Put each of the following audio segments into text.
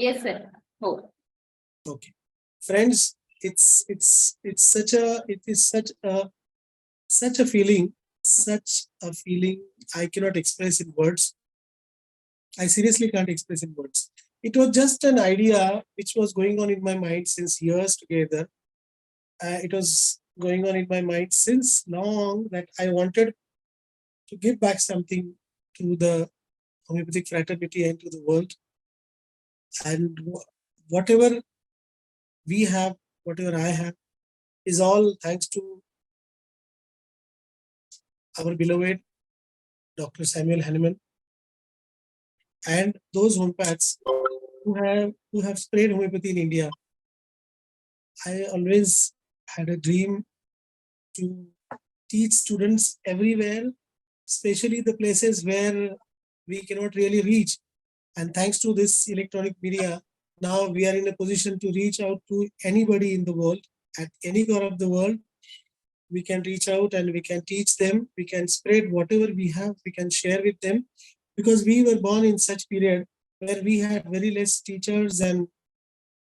Yes, sir. Oh. Okay, friends, it is such a feeling, I cannot express in words. I seriously can't express in words. It was just an idea which was going on in my mind since years together. It was going on in my mind since long that I wanted to give back something to the homeopathic fraternity and to the world. And whatever we have, whatever I have, is all thanks to our beloved Dr. Samuel Hahnemann and those homeopaths who have spread homeopathy in India. I always had a dream to teach students everywhere, especially the places where we cannot really reach. And thanks to this electronic media, now we are in a position to reach out to anybody in the world, at any corner of the world. We can reach out and we can teach them, we can spread whatever we have, we can share with them, because we were born in such period where we had very less teachers and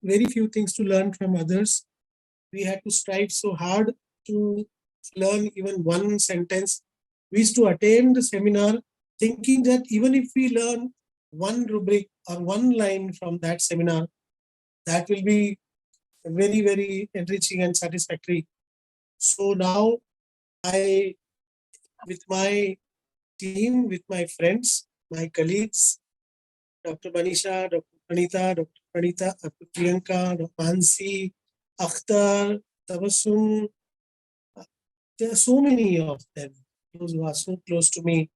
very few things to learn from others. We had to strive so hard to learn even one sentence. We used to attend the seminar thinking that even if we learn one rubric or one line from that seminar, that will be very, very enriching and satisfactory. So now I, with my team, with my friends, my colleagues, Dr. Manisha, Dr. Pranita, Dr. Priyanka, Dr. Mansi, Akhtar, Tabassum. There are so many of them, those who are so close to me,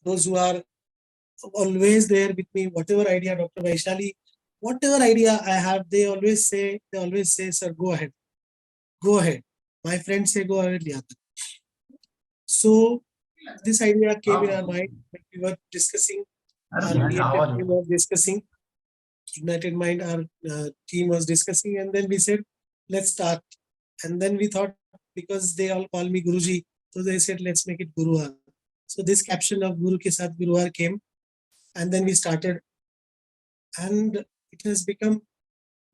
those who are always there with me, whatever idea, Dr. Vaishali, whatever idea I have, they always say, sir, go ahead. Go ahead. My friends say, go ahead, Liaquat. So this idea came in our mind when we were discussing, our PHF team was discussing, United Mind, our team was discussing, and then we said, let's start. And then we thought, because they all call me Guruji, so they said, let's make it Guruvar. So this caption of Guru Ke Saath Guruvar came, and then we started. And it has become,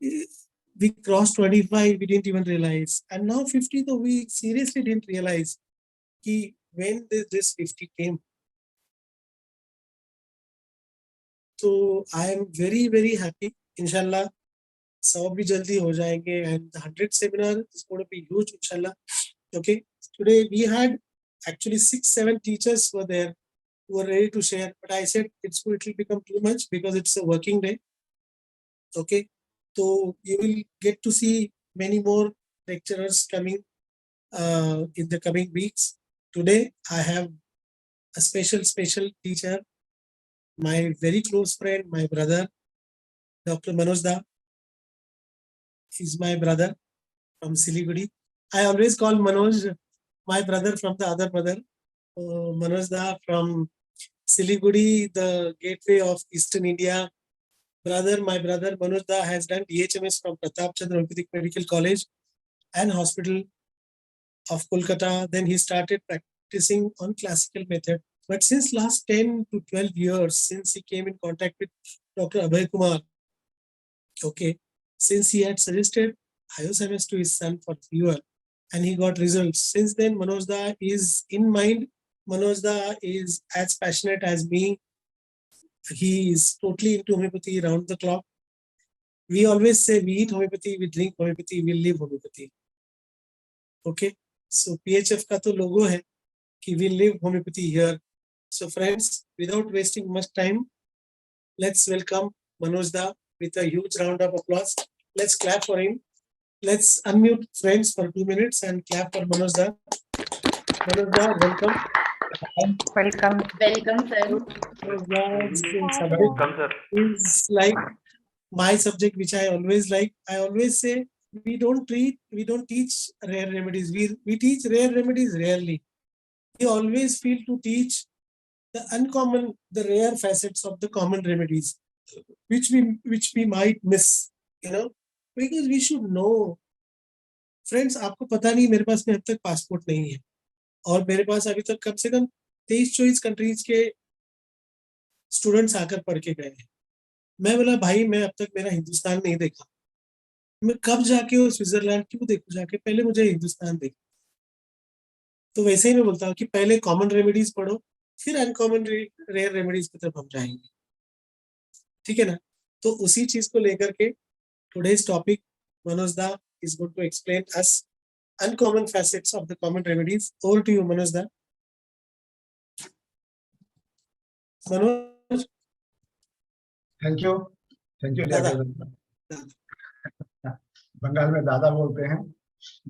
we crossed 25, we didn't even realize. And now 50, though we seriously didn't realize when this 50 came. So I am very, very happy. Inshallah, 100 bhi jaldi ho jayenge, and the 100 seminar is going to be huge, inshallah. Okay. Today we had actually 6-7 teachers were there who were ready to share, but I said it will become too much because it's a working day. Okay. So you will get to see many more lecturers coming in the coming weeks. Today I have a special teacher, my very close friend, my brother, Dr. Manoj Da. He's my brother from Siliguri. I always call Manoj my brother from the other brother. Manoj Da from Siliguri, the gateway of Eastern India. My brother Manoj Da has done DHMS from Pratap Chandra Homeopathic Medical College and Hospital of Kolkata. Then he started practicing on classical method. But since last 10 to 12 years, since he came in contact with Dr. Abhay Kumar, okay, since he had suggested IOSMS to his son for fever, and he got results. Since then, Manoj Da is in mind. Manoj Da is as passionate as me. He is totally into homeopathy round the clock. We always say we eat homeopathy, we drink homeopathy, we live homeopathy. Okay, so PHF ka to logo hai ki we live homeopathy here. So friends, without wasting much time, let's welcome Manoj Da with a huge round of applause. Let's clap for him. Let's unmute friends for 2 minutes and clap for Manoj Da. Manoj Da, welcome. Welcome, sir. Subject is like my subject, which I always like. I always say we don't teach rare remedies. We teach rare remedies rarely. We always feel to teach the uncommon, the rare facets of the common remedies, which we might miss, because we should know. Friends, आपको पता नहीं, मेरे पास में अब तक passport नहीं है, और मेरे पास अभी तक कम से कम 23-24 कंट्रीज के स्टूडेंट्स आकर पढ़ के गए हैं. मैं बोला भाई मैं अब तक मेरा हिंदुस्तान नहीं देखा, मैं कब जाके वो स्विट्जरलैंड क्यों देखूं, जाके पहले मुझे हिंदुस्तान देख। तो वैसे ही मैं बोलता हूँ कि पहले कॉमन रेमेडीज पढ़ो, फिर अनकॉमन रेयर रेमेडीज की तरफ हम जाएंगे, ठीक है ना। तो उसी चीज को लेकर के today's topic, Manoj Da is going to explain us uncommon facets of the common remedies. Over to you, Manoj Da. Manoj, thank you दादा, लियाकत। बंगाल में दादा बोलते हैं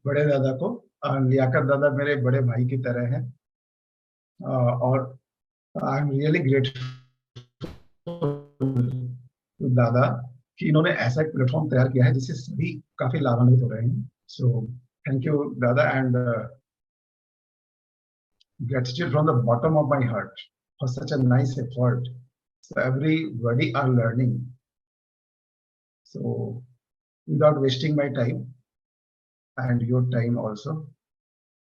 बड़े दादा को, और लियाकत दादा मेरे बड़े भाई की तरह हैं। और आई एम रियली ग्रेटफुल दादा कि इन्होंने ऐसा एक प्लेटफॉर्म तैयार किया है जिससे सभी काफी लाभान्वित हो रहे हैं। सो थैंक यू दादा, and gratitude from the bottom of my heart for such a nice effort. So everybody are learning. So without wasting my time and your time also,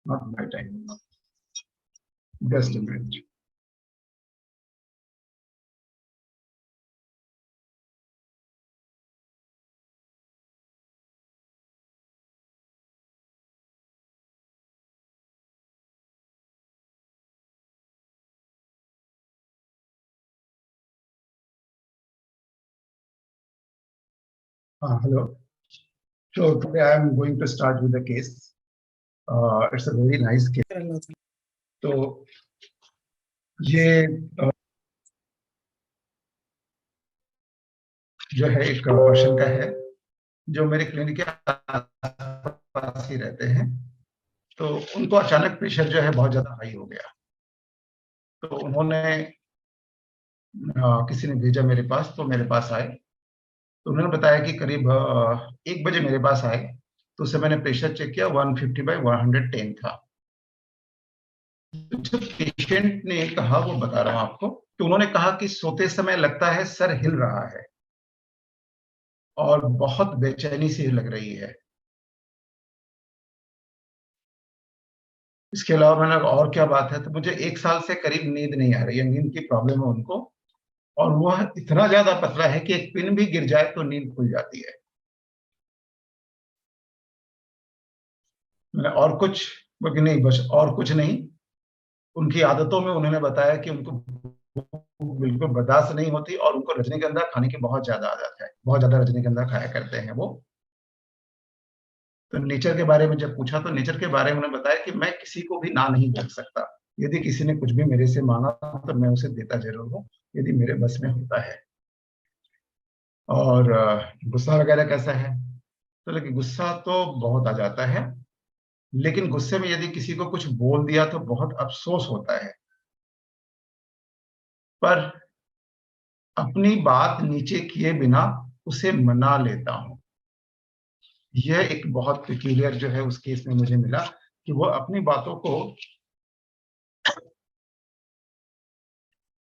not my time, just a minute. Hello. So today I am going to start with a case. It's a very nice case. तो ये जो है एक person का है जो मेरे clinic के आसपास ही रहते हैं। तो उनको अचानक प्रेशर जो है बहुत ज्यादा हाई हो गया। तो उन्होंने किसी ने भेजा मेरे पास, तो मेरे पास आए। तो उन्होंने बताया कि करीब 1 बजे मेरे पास आए, तो उससे मैंने प्रेशर चेक किया, 150/110 था। जो पेशेंट ने कहा वो बता रहा हूं आपको। तो उन्होंने कहा कि सोते समय लगता है सर हिल रहा है और बहुत बेचैनी सी लग रही है। इसके अलावा मैंने और क्या बात है, तो मुझे 1 साल से करीब नींद नहीं आ रही है, नींद की प्रॉब्लम है उनको। और वह इतना ज्यादा पतला है कि एक पिन भी गिर जाए तो नींद खुल जाती है। मैंने और कुछ नहीं, बस और कुछ नहीं। उनकी आदतों में उन्होंने बताया कि उनको बिल्कुल बर्दाश्त नहीं होती और उनको रजनीगंधा खाने की बहुत ज्यादा आदत है, बहुत ज्यादा रजनीगंधा खाया करते हैं वो। तो नेचर के बारे में जब पूछा तो नेचर के बारे में उन्होंने बताया कि मैं किसी को भी ना नहीं बोल सकता, यदि किसी ने कुछ भी मेरे से मांगा तो मैं उसे देता जरूर हूँ यदि मेरे बस में होता है। और गुस्सा वगैरह कैसा है, तो लेकिन गुस्सा तो बहुत आ जाता है, लेकिन गुस्से में यदि किसी को कुछ बोल दिया तो बहुत अफसोस होता है। पर अपनी बात नीचे किए बिना उसे मना लेता हूं। यह एक बहुत पिक्यूलियर जो है उस केस में मुझे मिला कि वो अपनी बातों को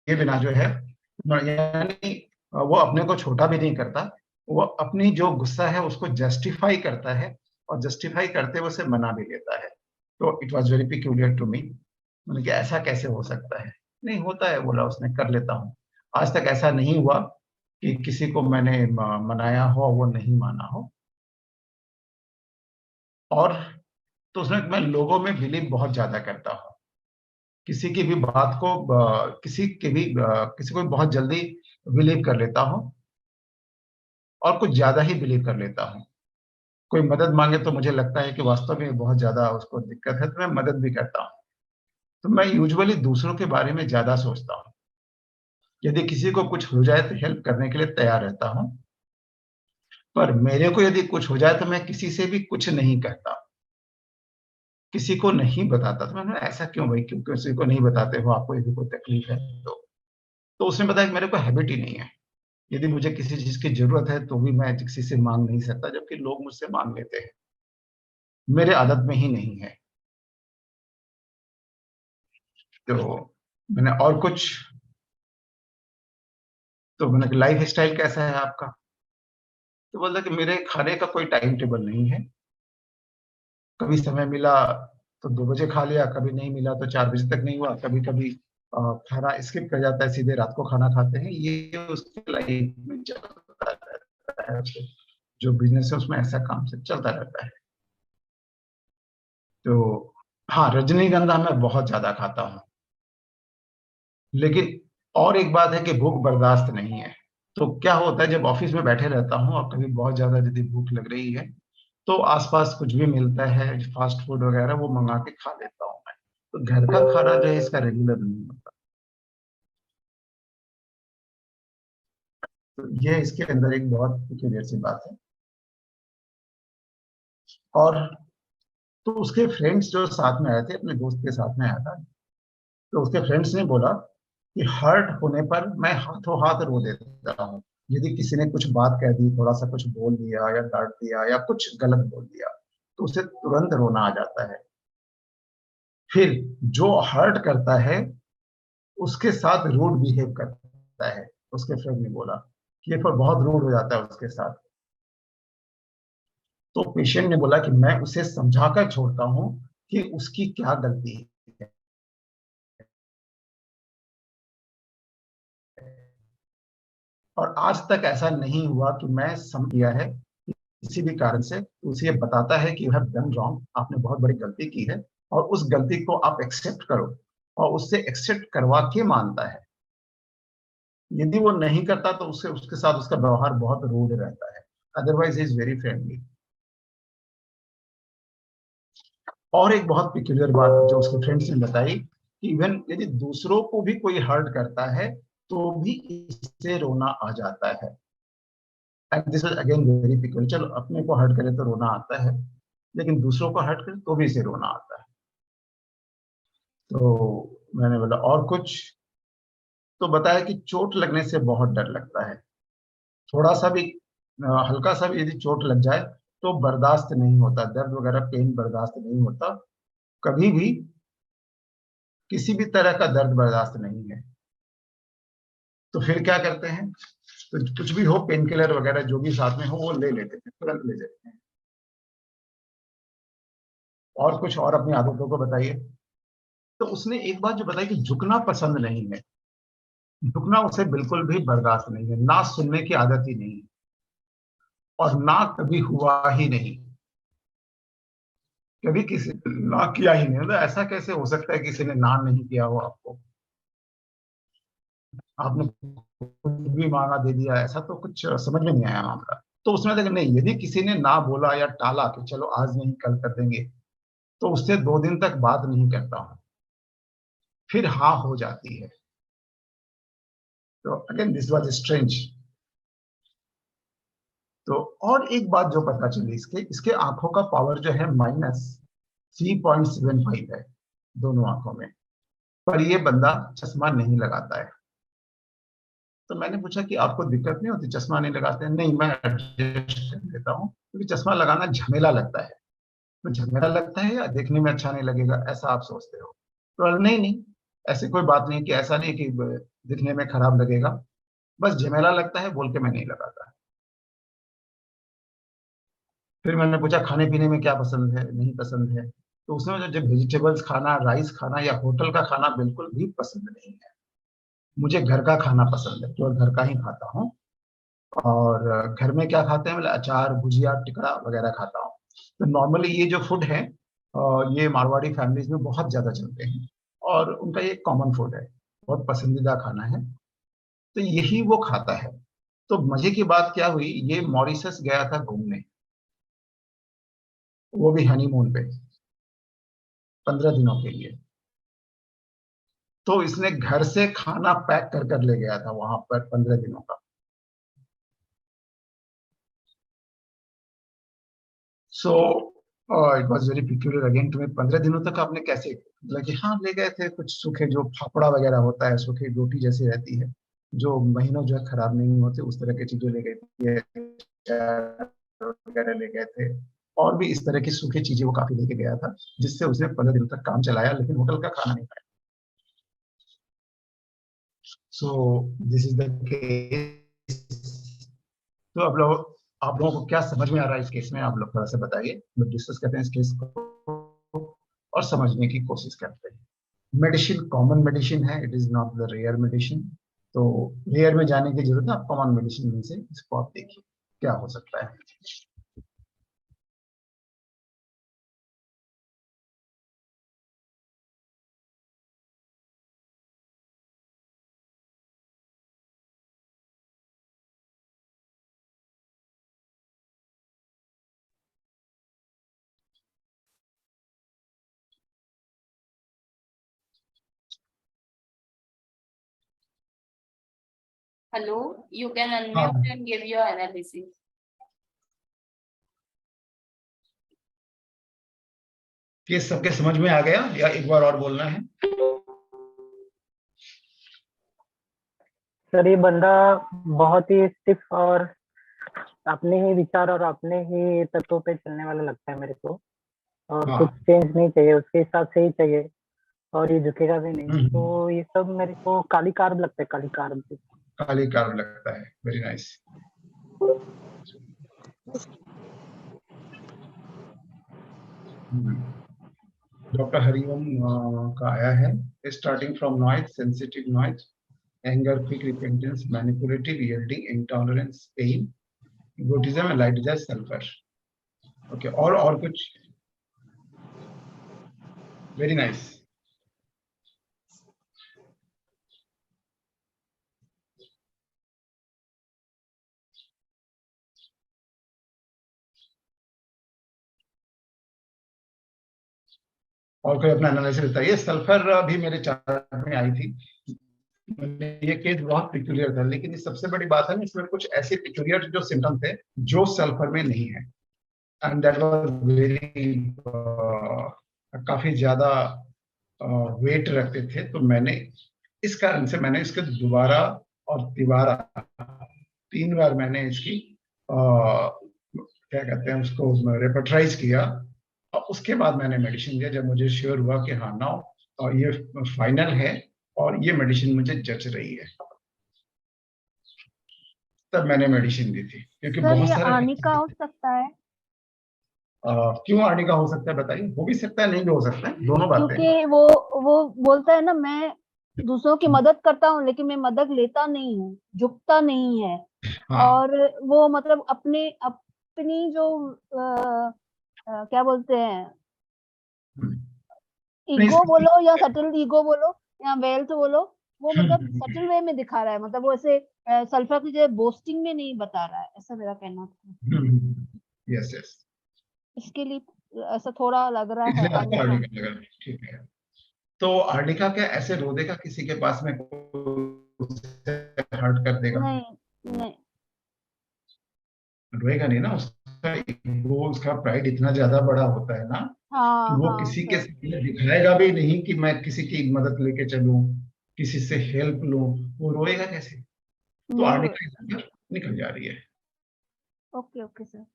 ये बिना जो है, यानी वो अपने को छोटा भी नहीं करता, वो अपनी जो गुस्सा है उसको जस्टिफाई करता है और जस्टिफाई करते हुए उसे मना भी लेता है। तो it was very peculiar to me. मैंने कहा ऐसा कैसे हो सकता है, नहीं होता है, बोला उसने, कर लेता हूँ। आज तक ऐसा नहीं हुआ कि किसी को मैंने मनाया हो वो नहीं माना हो। और तो उसमें मैं लोगों में बिलीव बहुत ज्यादा करता हूँ। किसी की भी बात को किसी को भी बहुत जल्दी बिलीव कर लेता हूँ और कुछ ज्यादा ही बिलीव कर लेता हूँ। कोई मदद मांगे तो मुझे लगता है कि वास्तव में बहुत ज्यादा उसको दिक्कत है, तो मैं मदद भी करता हूँ। तो मैं यूजुअली दूसरों के बारे में ज्यादा सोचता हूँ। यदि किसी को कुछ हो जाए तो हेल्प करने के लिए तैयार रहता हूँ, पर मेरे को यदि कुछ हो जाए तो मैं किसी से भी कुछ नहीं कहता, किसी को नहीं बताता। तो मैंने ऐसा क्यों भाई, क्यों किसी को नहीं बताते हो, आपको यदि कोई तकलीफ है तो उसने बताया कि मेरे को हैबिट ही नहीं है, यदि मुझे किसी चीज की जरूरत है तो भी मैं किसी से मांग नहीं सकता, जबकि लोग मुझसे मांग लेते हैं, मेरे आदत में ही नहीं है। तो मैंने और कुछ, तो मैंने लाइफ स्टाइल कैसा है आपका, तो बोलता कि मेरे खाने का कोई टाइम टेबल नहीं है, कभी समय मिला तो 2 बजे खा लिया, कभी नहीं मिला तो 4 बजे तक नहीं हुआ, कभी कभी खाना स्किप कर जाता है, सीधे रात को खाना खाते हैं, ये उसके लाइफ में चलता रहता है। जो बिजनेस है उसमें ऐसा काम से चलता रहता है। तो हाँ, रजनीगंधा मैं बहुत ज्यादा खाता हूँ, लेकिन और एक बात है कि भूख बर्दाश्त नहीं है। तो क्या होता है, जब ऑफिस में बैठे रहता हूँ और कभी बहुत ज्यादा यदि भूख लग रही है, तो आसपास कुछ भी मिलता है फास्ट फूड वगैरह, वो मंगा के खा लेता हूँ मैं। तो घर का खाना जो है इसका रेगुलर नहीं होता। तो ये इसके अंदर एक बहुत peculiar सी बात है। और तो उसके फ्रेंड्स जो साथ में आए थे, अपने दोस्त के साथ में आया था, तो उसके फ्रेंड्स ने बोला कि हर्ट होने पर मैं हाथों हाथ रो देता हूँ। यदि किसी ने कुछ बात कह दी, थोड़ा सा कुछ बोल दिया या डांट दिया या कुछ गलत बोल दिया, तो उसे तुरंत रोना आ जाता है। फिर जो हर्ट करता है उसके साथ रूड बिहेव करता है। उसके फ्रेंड ने बोला कि ये फिर बहुत रूड हो जाता है उसके साथ। तो पेशेंट ने बोला कि मैं उसे समझाकर छोड़ता हूँ कि उसकी क्या गलती है। और आज तक ऐसा नहीं हुआ कि मैं समझ गया है किसी भी कारण से, उसे ये बताता है कि यू हैव डन रॉन्ग, आपने बहुत बड़ी गलती की है, और उस गलती को आप एक्सेप्ट करो, और उससे एक्सेप्ट करवा के मानता है। यदि वो नहीं करता तो उससे उसके साथ उसका व्यवहार बहुत रूड रहता है, अदरवाइज इज वेरी फ्रेंडली। और एक बहुत पिक्यूलियर बात जो उसके फ्रेंड्स ने बताई कि इवन यदि दूसरों को भी कोई हर्ट करता है तो भी इससे रोना आ जाता है। And this is again very peculiar. चलो, अपने को हर्ट करे तो रोना आता है, लेकिन दूसरों को हर्ट करे तो भी इसे रोना आता है। तो मैंने बोला और कुछ, तो बताया कि चोट लगने से बहुत डर लगता है। थोड़ा सा भी हल्का सा भी यदि चोट लग जाए तो बर्दाश्त नहीं होता, दर्द वगैरह पेन बर्दाश्त नहीं होता, कभी भी किसी भी तरह का दर्द बर्दाश्त नहीं है। तो फिर क्या करते हैं, तो कुछ भी हो, पेन किलर वगैरह जो भी साथ में हो वो ले लेते हैं, तुरंत ले लेते हैं। और कुछ और अपनी आदतों को बताइए। तो उसने एक बात जो बताई कि झुकना पसंद नहीं है। झुकना उसे बिल्कुल भी बर्दाश्त नहीं है, ना सुनने की आदत ही नहीं है, और ना कभी हुआ ही नहीं। कभी किसी ना किया ही नहीं, मतलब ऐसा कैसे हो सकता है किसी ने ना नहीं किया हो आपको, आपने कुछ भी मांगा दे दिया, ऐसा तो कुछ समझ में नहीं आया मामला। तो उसमें लगा नहीं, यदि किसी ने ना बोला या टाला कि चलो आज नहीं कल कर देंगे, तो उससे 2 दिन तक बात नहीं करता हूं, फिर हाँ हो जाती है। तो अगेन दिस वाज स्ट्रेंज। तो और एक बात जो पता चली, इसके इसके आंखों का पावर जो है -3.75 है दोनों आंखों में, पर ये बंदा चश्मा नहीं लगाता है। तो मैंने पूछा कि आपको दिक्कत नहीं होती चश्मा नहीं लगाते हैं? नहीं, मैं एडजस्ट कर लेता हूँ, क्योंकि चश्मा लगाना झमेला लगता है। तो झमेला लगता है या देखने में अच्छा नहीं लगेगा, ऐसा आप सोचते हो? तो नहीं नहीं, ऐसी कोई बात नहीं, कि ऐसा नहीं कि दिखने में खराब लगेगा, बस झमेला लगता है बोल के मैं नहीं लगाता। फिर मैंने पूछा खाने पीने में क्या पसंद है नहीं पसंद है, तो उसने मुझे जब वेजिटेबल्स खाना, राइस खाना या होटल का खाना बिल्कुल भी पसंद नहीं है। मुझे घर का खाना पसंद है, केवल घर का ही खाता हूँ। और घर में क्या खाते हैं, मतलब अचार भुजिया टिकड़ा वगैरह खाता हूँ। तो नॉर्मली ये जो फूड है, ये मारवाड़ी फैमिलीज में बहुत ज्यादा चलते हैं, और उनका ये कॉमन फूड है, बहुत पसंदीदा खाना है। तो यही वो खाता है। तो मजे की बात क्या हुई, ये मॉरिशस गया था घूमने, वो भी हनीमून पे 15 दिनों के लिए। तो इसने घर से खाना पैक कर कर ले गया था वहां पर 15 दिनों का। So it was very peculiar again, तुम्हें 15 दिनों तक आपने कैसे, मतलब कि हाँ ले गए थे कुछ सूखे जो फाफड़ा वगैरह होता है, सूखी रोटी जैसी रहती है, जो महीनों जो है खराब नहीं होते, उस तरह की चीजें ले गए थे, अचार वगैरह ले गए थे, और भी इस तरह की सूखी चीजें वो काफी लेके गया था, जिससे उसने 15 दिनों तक काम चलाया, लेकिन होटल का खाना नहीं खाया। So this is the case. तो आप लोगों को क्या समझ में आ रहा है इस केस में, आप लोग थोड़ा सा बताइए। हम लोग डिस्कस करते हैं इस केस को और समझने की कोशिश करते हैं। मेडिसिन कॉमन मेडिसिन है, it is not the rare medicine. तो रेयर में जाने की जरूरत है, आप कॉमन मेडिसिन में से इसको आप देखिए क्या हो सकता है। Hello, you can हाँ, unmute and give your analysis. ये सबके समझ में आ गया या एक बार और बोलना है? सर ये बंदा बहुत ही स्टिफ और अपने ही विचार और अपने ही तत्वों पे चलने वाला लगता है मेरे को, और हाँ। कुछ चेंज नहीं चाहिए, उसके हिसाब से ही चाहिए, और ये झुकेगा भी नहीं। हम्म। तो ये सब मेरे को काली कार्ब लगता है, काली कार्ब। काली कार्ब लगता है, वेरी नाइस। डॉक्टर हरिओम का आया है, starting from noise, sensitive noise, anger, quick repentance, manipulative, yielding, intolerance, pain, egotism and light desire, sulfur. Okay, और कुछ? Very nice. और कोई अपना एनालिसिस बताइए। सल्फर भी मेरे चार्ट में आई थी, ये केस बहुत पिक्यूलियर था, लेकिन इस सबसे बड़ी बात है ना, इसमें कुछ ऐसे पिक्यूलियर जो सिम्टम थे जो सल्फर में नहीं है, एंड दैट वाज वेरी काफी ज्यादा वेट रखते थे। तो मैंने इस कारण से मैंने इसको दोबारा और तिबारा 3 बार मैंने इसकी क्या कहते हैं उसको रेपर्टराइज किया, और उसके बाद मैंने मेडिसिन दिया जब मुझे श्योर हुआ कि हाँ नाउ और ये फाइनल है और ये मेडिसिन मुझे जच रही है, तब मैंने मेडिसिन दी थी। क्योंकि सर बहुत ये सारे आर्निका हो सकता है? क्यों आर्निका हो सकता है बताइए? हो भी सकता है, नहीं भी हो सकता है, दोनों बातें। क्योंकि वो बोलता है ना, मैं दूसरों की मदद करता हूँ लेकिन मैं मदद लेता नहीं हूँ, झुकता नहीं है। हाँ। और वो मतलब अपनी जो क्या बोलते हैं, नहीं, ईगो बोलो या सटल ईगो बोलो या वेल्थ बोलो, वो मतलब सटल वे में दिखा रहा है, मतलब वो ऐसे सल्फर की जो बोस्टिंग में नहीं बता रहा है, ऐसा मेरा कहना था। यस यस, इसके लिए ऐसा थोड़ा लग रहा है इसलिए आपको आर्निका। आर्निका लगा, ठीक है। तो आर्निका क्या ऐसे रो देगा किसी के पास में, हर्ट कर देगा? नहीं नहीं, रोएगा नहीं ना, उसका ईगो, उसका प्राइड इतना ज्यादा बड़ा होता है ना कि हाँ वो हाँ किसी के सर, सामने दिखाएगा भी नहीं कि मैं किसी की मदद लेके चलूं, किसी से हेल्प लूं, वो रोएगा कैसे? तो नहीं आर्निका इस अंदर निकल जा रही है। Okay okay sir.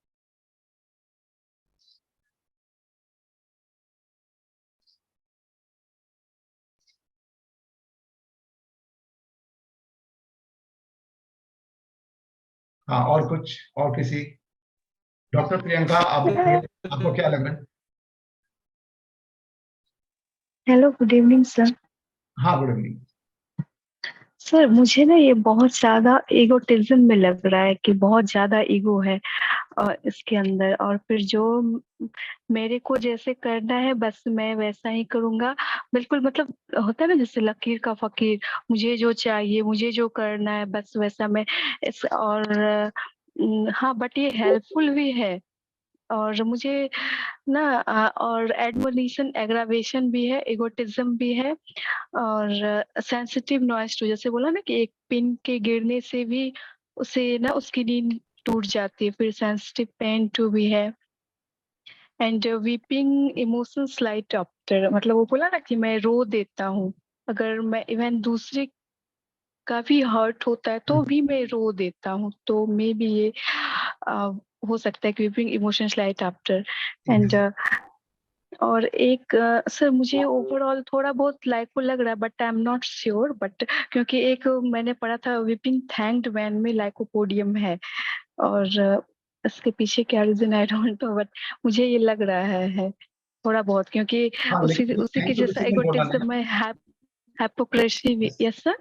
हाँ, और कुछ, और किसी? डॉक्टर प्रियंका, आपको क्या लग रहा है? Hello, good evening sir. हाँ, गुड इवनिंग। सर मुझे ना ये बहुत ज्यादा ईगोटिज्म में लग रहा है कि बहुत ज्यादा ईगो है और इसके अंदर, और फिर जो मेरे को जैसे करना है बस मैं वैसा ही करूंगा। बिल्कुल मतलब होता है ना जैसे लकीर का फकीर, मुझे जो चाहिए, मुझे जो करना है बस वैसा मैं इस, और हाँ बट ये हेल्पफुल भी है। और मुझे ना और एडमोनिशन एग्रावेशन भी है, एगोटिज्म भी है, और सेंसिटिव नॉइज टू, जैसे बोला ना कि एक पिन के गिरने से भी उसे ना उसकी नींद टूट जाती है, फिर सेंसिटिव पेन टू भी है, and weeping emotion slight after, मतलब वो बोला ना कि मैं रो देता हूँ, अगर मैं इवन दूसरे का भी हर्ट होता है तो भी मैं रो देता हूँ, तो मे बी ये हो सकता है कि weeping emotion slight after. And और एक सर मुझे ओवरऑल थोड़ा बहुत लाइकफुल लग रहा है but I am not sure, but क्योंकि एक मैंने पढ़ा था विपिंग थैंक्ड वैन में लाइकोपोडियम है, और इसके पीछे क्या reason I don't know, but मुझे ये लग रहा है। थोड़ा बहुत, क्योंकि हाँ, उसी लेकिन उसी के नहीं तो जैसा किसी को बोलना नहीं एगोटिज्म में हाइपोक्रेसी भी। Yes sir.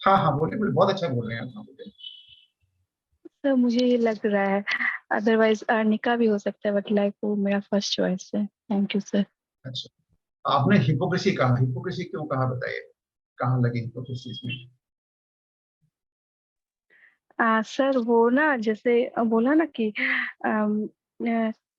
हाँ हाँ, बोलिए बोलिए, बहुत अच्छा बोल रहे हैं आप, हाँ, बोलिए। सर मुझे ये लग रहा है, अदरवाइज अर्निका भी हो सकता है, बट लाइक वो मेरा फर्स्ट चॉइस है। Thank you sir. अच्छा, आपने हिपोक्रेसी कहा, हिपोक्रेसी क्यों कहा, बताइए कहाँ लगी हिपोक्रेसी इसमें? सर वो ना, जैसे बोला ना कि अम,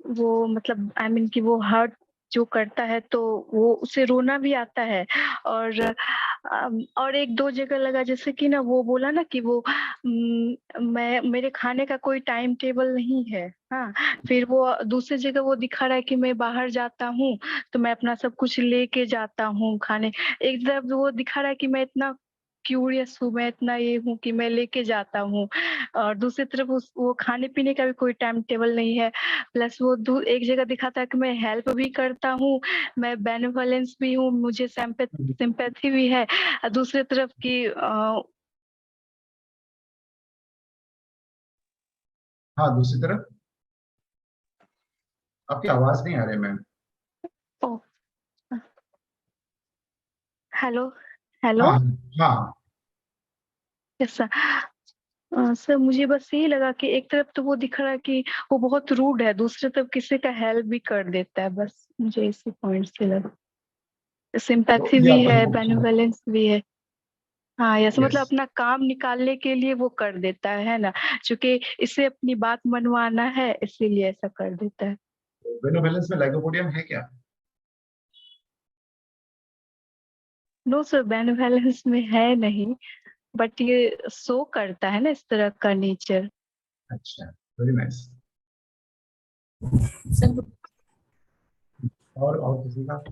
वो मतलब आई मीन कि वो हर्ट जो करता है तो वो उसे रोना भी आता है। और एक दो जगह लगा, जैसे कि ना वो बोला ना कि वो मैं मेरे खाने का कोई टाइम टेबल नहीं है। हाँ, फिर वो दूसरी जगह वो दिखा रहा है कि मैं बाहर जाता हूँ तो मैं अपना सब कुछ लेके जाता हूँ खाने। एक तरफ वो दिखा रहा है कि मैं इतना क्यूरियस हूँ, मैं इतना ये हूँ कि मैं लेके जाता हूँ, और दूसरी तरफ वो खाने पीने का भी कोई टाइम टेबल नहीं है। प्लस वो एक जगह दिखाता है कि मैं हेल्प भी करता हूँ, मैं बेनेवोलेंस भी हूँ, मुझे सिंपैथी भी है। दूसरी तरफ की हाँ, दूसरी तरफ आपकी आवाज नहीं आ रही मैम। Hello hello. हाँ हाँ, यस सर। सर मुझे बस यही लगा कि एक तरफ तो वो दिख रहा है कि वो बहुत रूड है, दूसरी तरफ किसी का हेल्प भी कर देता है। बस मुझे इसी पॉइंट से लगा, तो सिंपैथी ये भी आपको है, हिपोक्रेसी, बेनेवोलेंस भी है। हाँ, यस, मतलब यस, अपना काम निकालने के लिए वो कर देता है ना, क्योंकि इसे अपनी बात मनवाना है, इसीलिए ऐसा कर देता है। बेनोवेलेंस में लाइकोपोडियम है क्या? नो सर, बेनेवोलेंस में है नहीं, बट ये शो करता है ना इस तरह का नेचर। अच्छा, वेरी नाइस। सर और किसी का?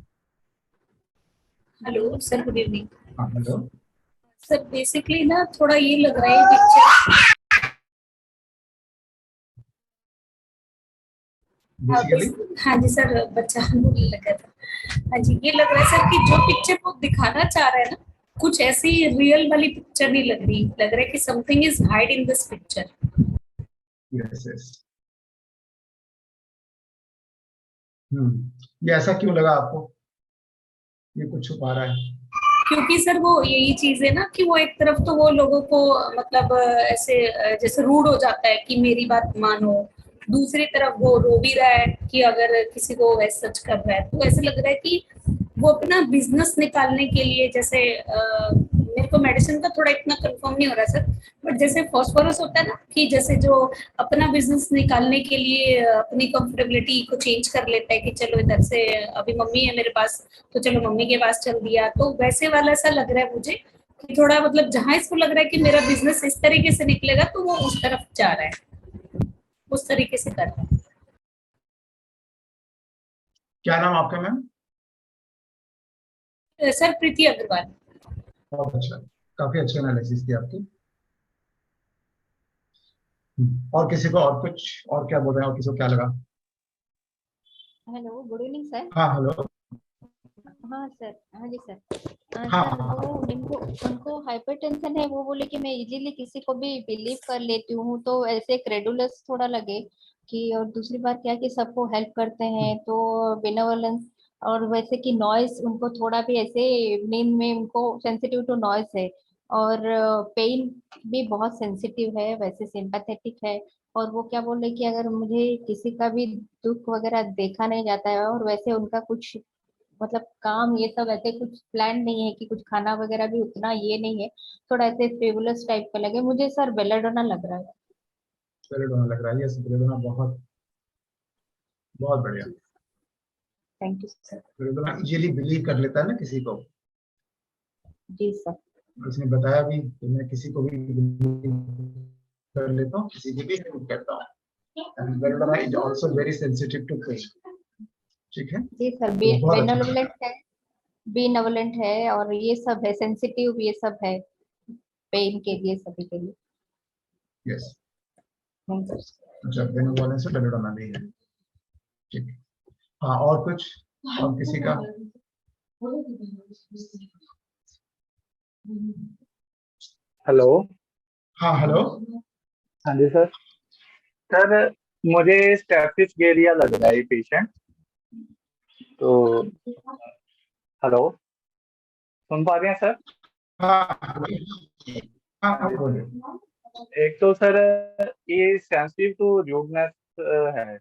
Hello sir, good evening. हाँ, हेलो। सर बेसिकली ना थोड़ा ये लग रहा है पिक्चर, बेसिकली हाँ जी सर, बच्चा बोलने लगा था। हाँ जी, ये लग रहा है सर कि जो पिक्चर वो दिखाना चाह रहा है ना, कुछ ऐसी रियल वाली पिक्चर नहीं लग रही, लग रहा है कि something is hide in this picture. Yes yes. ये ऐसा क्यों लगा आपको, ये कुछ छुपा रहा है? क्योंकि सर वो यही चीज है ना कि वो एक तरफ तो वो लोगों को मतलब ऐसे जैसे रूड हो जाता है कि मेरी बात मानो, दूसरी तरफ वो रो भी रहा है कि अगर किसी को वैसे सच कर रहा है, तो ऐसे लग रहा है कि वो अपना बिजनेस निकालने के लिए, जैसे मेरे को मेडिसिन का थोड़ा इतना कंफर्म नहीं हो रहा सर, बट जैसे फॉस्फोरस होता है ना कि जैसे जो अपना बिजनेस निकालने के लिए अपनी कंफर्टेबिलिटी को चेंज कर लेता है कि चलो इधर से अभी मम्मी है मेरे पास तो चलो मम्मी के पास चल दिया, तो वैसे वाला सा लग रहा है मुझे कि थोड़ा मतलब जहां इसको लग रहा है कि मेरा बिजनेस इस तरीके से निकलेगा तो वो उस तरफ जा रहा है, उस तरीके से कर रहा है। क्या नाम आपका मैम? सर प्रीति अग्रवाल। बहुत अच्छा, काफी अच्छी एनालिसिस थी आपकी। और किसी को और कुछ, और क्या बोल रहे हैं, और किसी को क्या लगा? Hello, good evening sir. हाँ, हेलो। हाँ सर, हाँ जी सर। हाँ सर हाँ वो उनको उनको हाइपरटेंशन है, वो बोले कि मैं इजीली किसी को भी बिलीव कर लेती हूँ, तो ऐसे क्रेडुलस थोड़ा लगे कि, और दूसरी बात क्या कि सबको हेल्प करते हैं तो बेनेवोलेंस, और वैसे कि नॉइस उनको थोड़ा भी ऐसे नींद में उनको सेंसिटिव टू नॉइस है, और पेन भी बहुत सेंसिटिव है, वैसे सिंपैथेटिक है। और वो क्या बोल रहे कि अगर मुझे किसी का भी दुख वगैरह देखा नहीं जाता है, और वैसे उनका कुछ मतलब काम ये सब ऐसे कुछ प्लान नहीं है कि कुछ खाना वगैरह भी उतना ये नहीं है, थोड़ा ऐसे फ्रिवुलस टाइप का लगे मुझे सर, बेलाडोना लग रहा है। बेलेडोना लग रहा है, यस, बेलेडोना बहुत बहुत बढ़िया। Thank you sir. Belladonna easily believe कर लेता है ना किसी को। जी सर। उसने बताया भी कि मैं किसी को भी believe कर लेता हूँ, किसी की भी हेल्प करता हूँ। And belladonna is also very sensitive to pain. ठीक है, जी सर, तो बहुत अच्छा बेनवलेंट लगा। है, बीनवलेंट है, और ये सब है, सेंसिटिव ये सब है पेन के लिए, सभी के लिए। यस। Thank you. अच्छा, बेनेवोलेंस से बेलेडोना नहीं है। ठीक है। हाँ, और कुछ, और किसी का? हेलो। हाँ, हेलो। हाँ जी सर। सर मुझे स्टेपिस गेरिया लग रहा है ये पेशेंट। तो हेलो, सुन पा रहे हैं सर? हाँ हाँ बोलिए। एक तो सर ये सेंसिटिव टू रूडनेस है।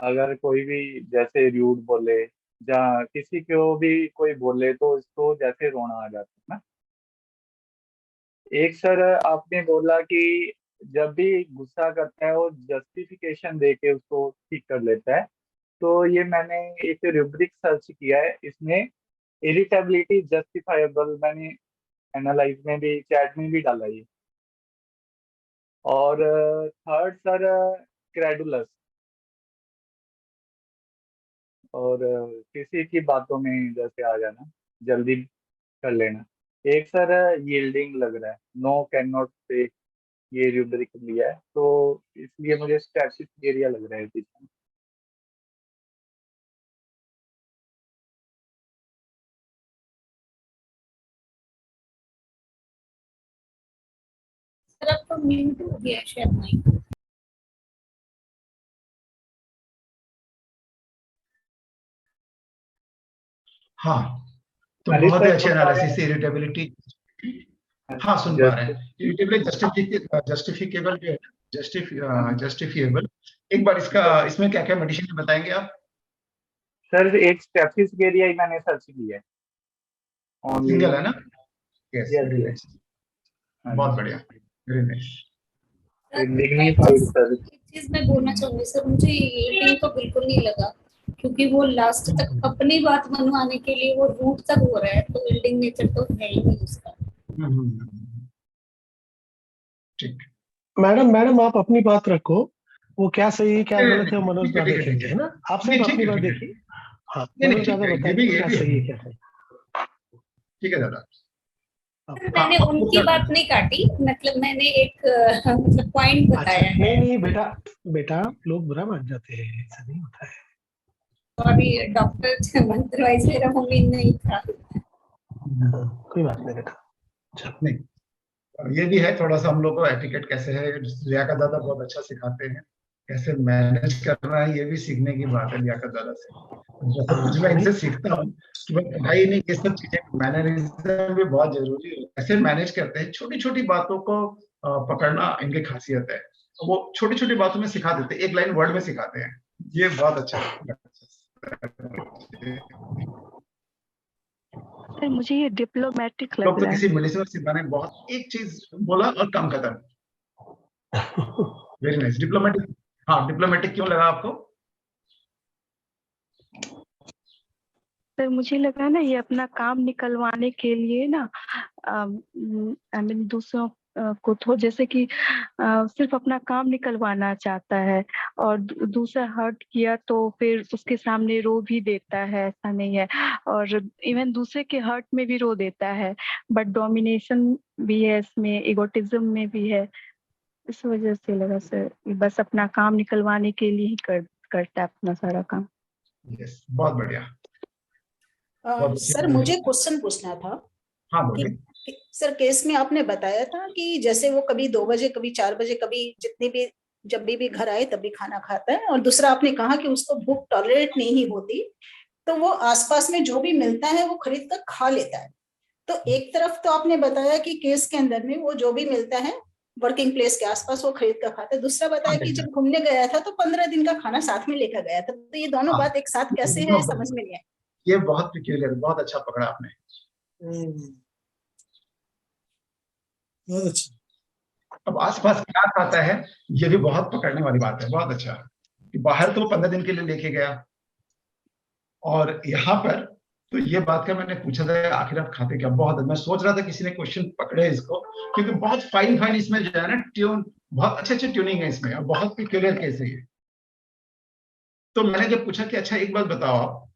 अगर कोई भी जैसे रूड बोले या किसी को भी कोई बोले तो इसको जैसे रोना आ जाता है ना। एक सर आपने बोला कि जब भी गुस्सा करता है वो जस्टिफिकेशन दे के उसको ठीक कर लेता है। तो ये मैंने एक रूब्रिक सर्च किया है, इसमें इरिटेबिलिटी जस्टिफाइबल मैंने एनालाइज में भी, चैट में भी डाला ये। और थर्ड सर क्रेडुलस, और किसी की बातों में जैसे आ जाना, जल्दी कर लेना। एक सर यील्डिंग लग रहा है, नो कैन नॉट से, ये रूब्रिक लिया है तो इसलिए मुझे स्टैटिक एरिया लग रहा है पीछे। सर आपका म्यूट हो गया है शायद माइक। हाँ, तो अरे बहुत ही सर अच्छे सुन पा रहे एनालिसिस से इरिटेबिलिटी। हैं? हाँ सुन पा रहे हैं। इरिटेबिलिटी जस्टिफिकेबल जो है, जस्टिफिएबल। एक बार इसका, इसमें क्या क्या मेडिसिन बताएंगे आप? सर एक स्टैटिक एरिया ही मैंने सर्च किया है ओनली। सिंगल है ना? Yes, yes very yes. Nice, बहुत बढ़िया, वेरी नाइस। Dignified sir. एक चीज मैं बोलना चाहूंगी सर, मुझे यील्डिंग तो बिल्कुल नहीं लगा, क्योंकि वो लास्ट तक अपनी बात मनवाने के लिए वो रूट तक हो रहा है, तो यील्डिंग नेचर तो है ही नहीं उसका। ठीक। मैडम आप अपनी बात रखो, वो क्या सही है क्या गलत है वो मनोज दा ठीक है, देखेंगे, है ना? आप नहीं सिर्फ ठीक अपनी है, बात ठीक है। देखिए। हाँ, नहीं नहीं मनोज ठीक दादा है, ये बताएंगे भी क्या सही है क्या नहीं। ठीक है दादा। सर मैंने उनकी बात नहीं काटी, मतलब मैंने एक मतलब पॉइंट अच्छा, बताया है। नहीं बेटा, बेटा लोग बुरा मान जाते हैं, ऐसा नहीं होता है। सॉरी डॉक्टर, अदरवाइज मेरा उम्मीद नहीं था। कोई बात नहीं बेटा। नहीं, ये भी है थोड़ा सा हम लोग को एटिकेट कैसे है, लियाकत दादा बहुत अच्छा सिखाते हैं, कैसे मैनेज करना है, ये भी सीखने की बात है लियाकत दादा से। जैसे कुछ मैं इनसे सीखता हूँ कि भाई पढ़ाई नहीं, ये सब चीजें मैनरिज्म भी बहुत जरूरी है, कैसे मैनेज करते हैं, छोटी छोटी बातों को पकड़ना इनकी खासियत है। वो छोटी छोटी बातों में सिखा देते हैं, एक लाइन वर्ड में सिखाते हैं, ये बहुत अच्छा है। सर मुझे ये डिप्लोमेटिक लग लोग तो रहा है। किसी मेडिसिन सिखाने बहुत एक चीज बोला और काम खत्म। Very nice, diplomatic. हाँ, डिप्लोमेटिक क्यों लगा आपको? सर मुझे लगा ना ये अपना काम निकलवाने के लिए ना, आई मीन दूसरों को तो जैसे कि सिर्फ अपना काम निकलवाना चाहता है, और दूसरा हर्ट किया तो फिर उसके सामने रो भी देता है, ऐसा नहीं है, और इवन दूसरे के हर्ट में भी रो देता है, बट डोमिनेशन भी है इसमें, इगोटिज्म में भी है। इस वजह से लगा सर ये बस अपना काम निकलवाने के लिए ही करता है अपना सारा काम। यस, बहुत बढ़िया। सर मुझे क्वेश्चन पूछना था हाँ कि बोलिए। सर केस में आपने बताया था कि जैसे वो कभी 2 बजे, कभी 4 बजे, कभी जितने भी, जब भी घर आए तभी खाना खाता है, और दूसरा आपने कहा कि उसको भूख टॉलरेट नहीं होती, तो वो आसपास में जो भी मिलता है वो खरीद कर खा लेता है। तो एक तरफ तो आपने बताया कि केस के अंदर में वो जो भी मिलता है वर्किंग प्लेस के आसपास वो खरीद कर खाता है, दूसरा बताया कि जब घूमने गया था तो 15 दिन का खाना साथ में लेकर गया था, तो ये दोनों बात एक साथ कैसे है समझ में नहीं आया। ये बहुत पिक्यूलियर, बहुत अच्छा पकड़ा आपने। बहुत अच्छा। अब आसपास क्या खाता है, ये भी बहुत पकड़ने वाली बात है, बहुत अच्छा कि बाहर तो 15 दिन के लिए लेके गया, और यहाँ पर तो ये बात का मैंने पूछा था आखिर आप खाते क्या, बहुत मैं सोच रहा था किसी ने क्वेश्चन पकड़े इसको, क्योंकि बहुत फाइन फाइन इसमें जो है ना ट्यून, बहुत अच्छे अच्छे ट्यूनिंग है इसमें, और बहुत पिक्यूलियर केस है ये। तो मैंने जब पूछा कि अच्छा एक बात बताओ आप,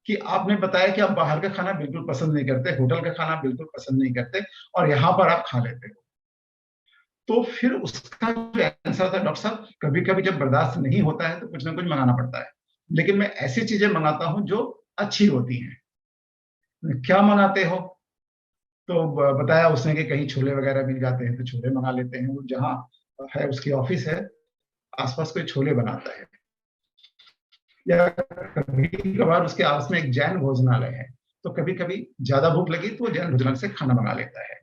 कि आपने बताया कि आप बाहर का खाना बिल्कुल पसंद नहीं करते, होटल का खाना बिल्कुल पसंद नहीं करते, और यहाँ पर आप खा लेते हो, तो फिर उसका जो आंसर था डॉक्टर साहब, कभी कभी जब बर्दाश्त नहीं होता है तो कुछ ना कुछ मंगाना पड़ता है, लेकिन मैं ऐसी चीजें मंगाता हूं जो अच्छी होती हैं। क्या मंगाते हो? तो बताया उसने कि कहीं छोले वगैरह मिल जाते हैं तो छोले मंगा लेते हैं, वो जहाँ है उसकी ऑफिस है आसपास कोई छोले बनाता है, या कभी कभार उसके आस में एक जैन भोजनालय है, तो कभी कभी ज्यादा भूख लगी तो वो जैन भोजनालय से खाना मंगा लेता है।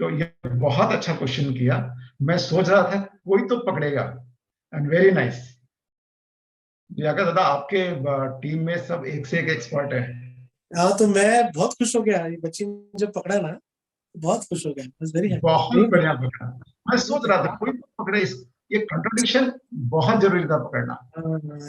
तो ये बहुत अच्छा क्वेश्चन किया। मैं सोच रहा था कोई तो पकड़ेगा। And very nice. प्रियंका दादा, आपके टीम में सब एक से एक एक्सपर्ट है। हाँ, तो मैं बहुत खुश हो गया, ये बच्ची ने जब पकड़ा ना, बहुत खुश हो गया। बस वेरी बहुत बढ़िया पकड़ा। मैं सोच रहा था कोई तो पकड़े। ये कंट्रोडिक्शन बहुत जरूरी था पकड़ना।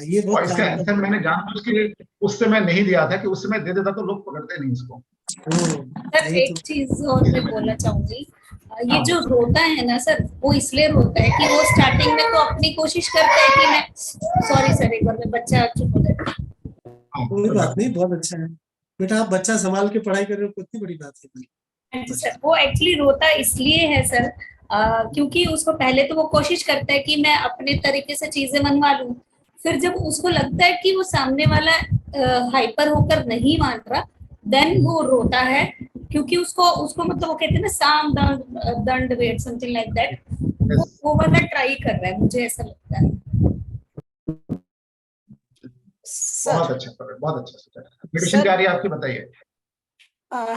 ये और बहुत इसका आंसर मैंने जानबूझ के उस समय नहीं दिया था कि उस समय दे देता तो लोग पकड़ते नहीं इसको। सर एक चीज और मैं बोलना चाहूंगी, ये हाँ, जो रोता है ना सर, वो इसलिए रोता है कि वो स्टार्टिंग में तो अपनी कोशिश करता है कि मैं, सॉरी सर एक बार में बच्चा चुप हो जाए। कोई बात नहीं, बहुत अच्छा है बेटा, आप बच्चा संभाल के पढ़ाई कर रहे हो, कितनी बड़ी बात है। सर वो एक्चुअली रोता इसलिए है सर, क्योंकि उसको पहले तो वो कोशिश करता है कि मैं अपने तरीके से चीजें मनवा लूं, फिर जब उसको लगता है कि वो सामने वाला हाइपर होकर नहीं मान रहा, देन वो रोता है, क्योंकि उसको उसको मतलब वो कहते हैं ना साम दंड वेट समथिंग लाइक दैट, वो वाला ट्राई कर रहा है, मुझे ऐसा लगता है। बहुत अच्छा पकड़, बहुत अच्छा सोचा। मेडिसिन क्या रही है आपकी, बताइए।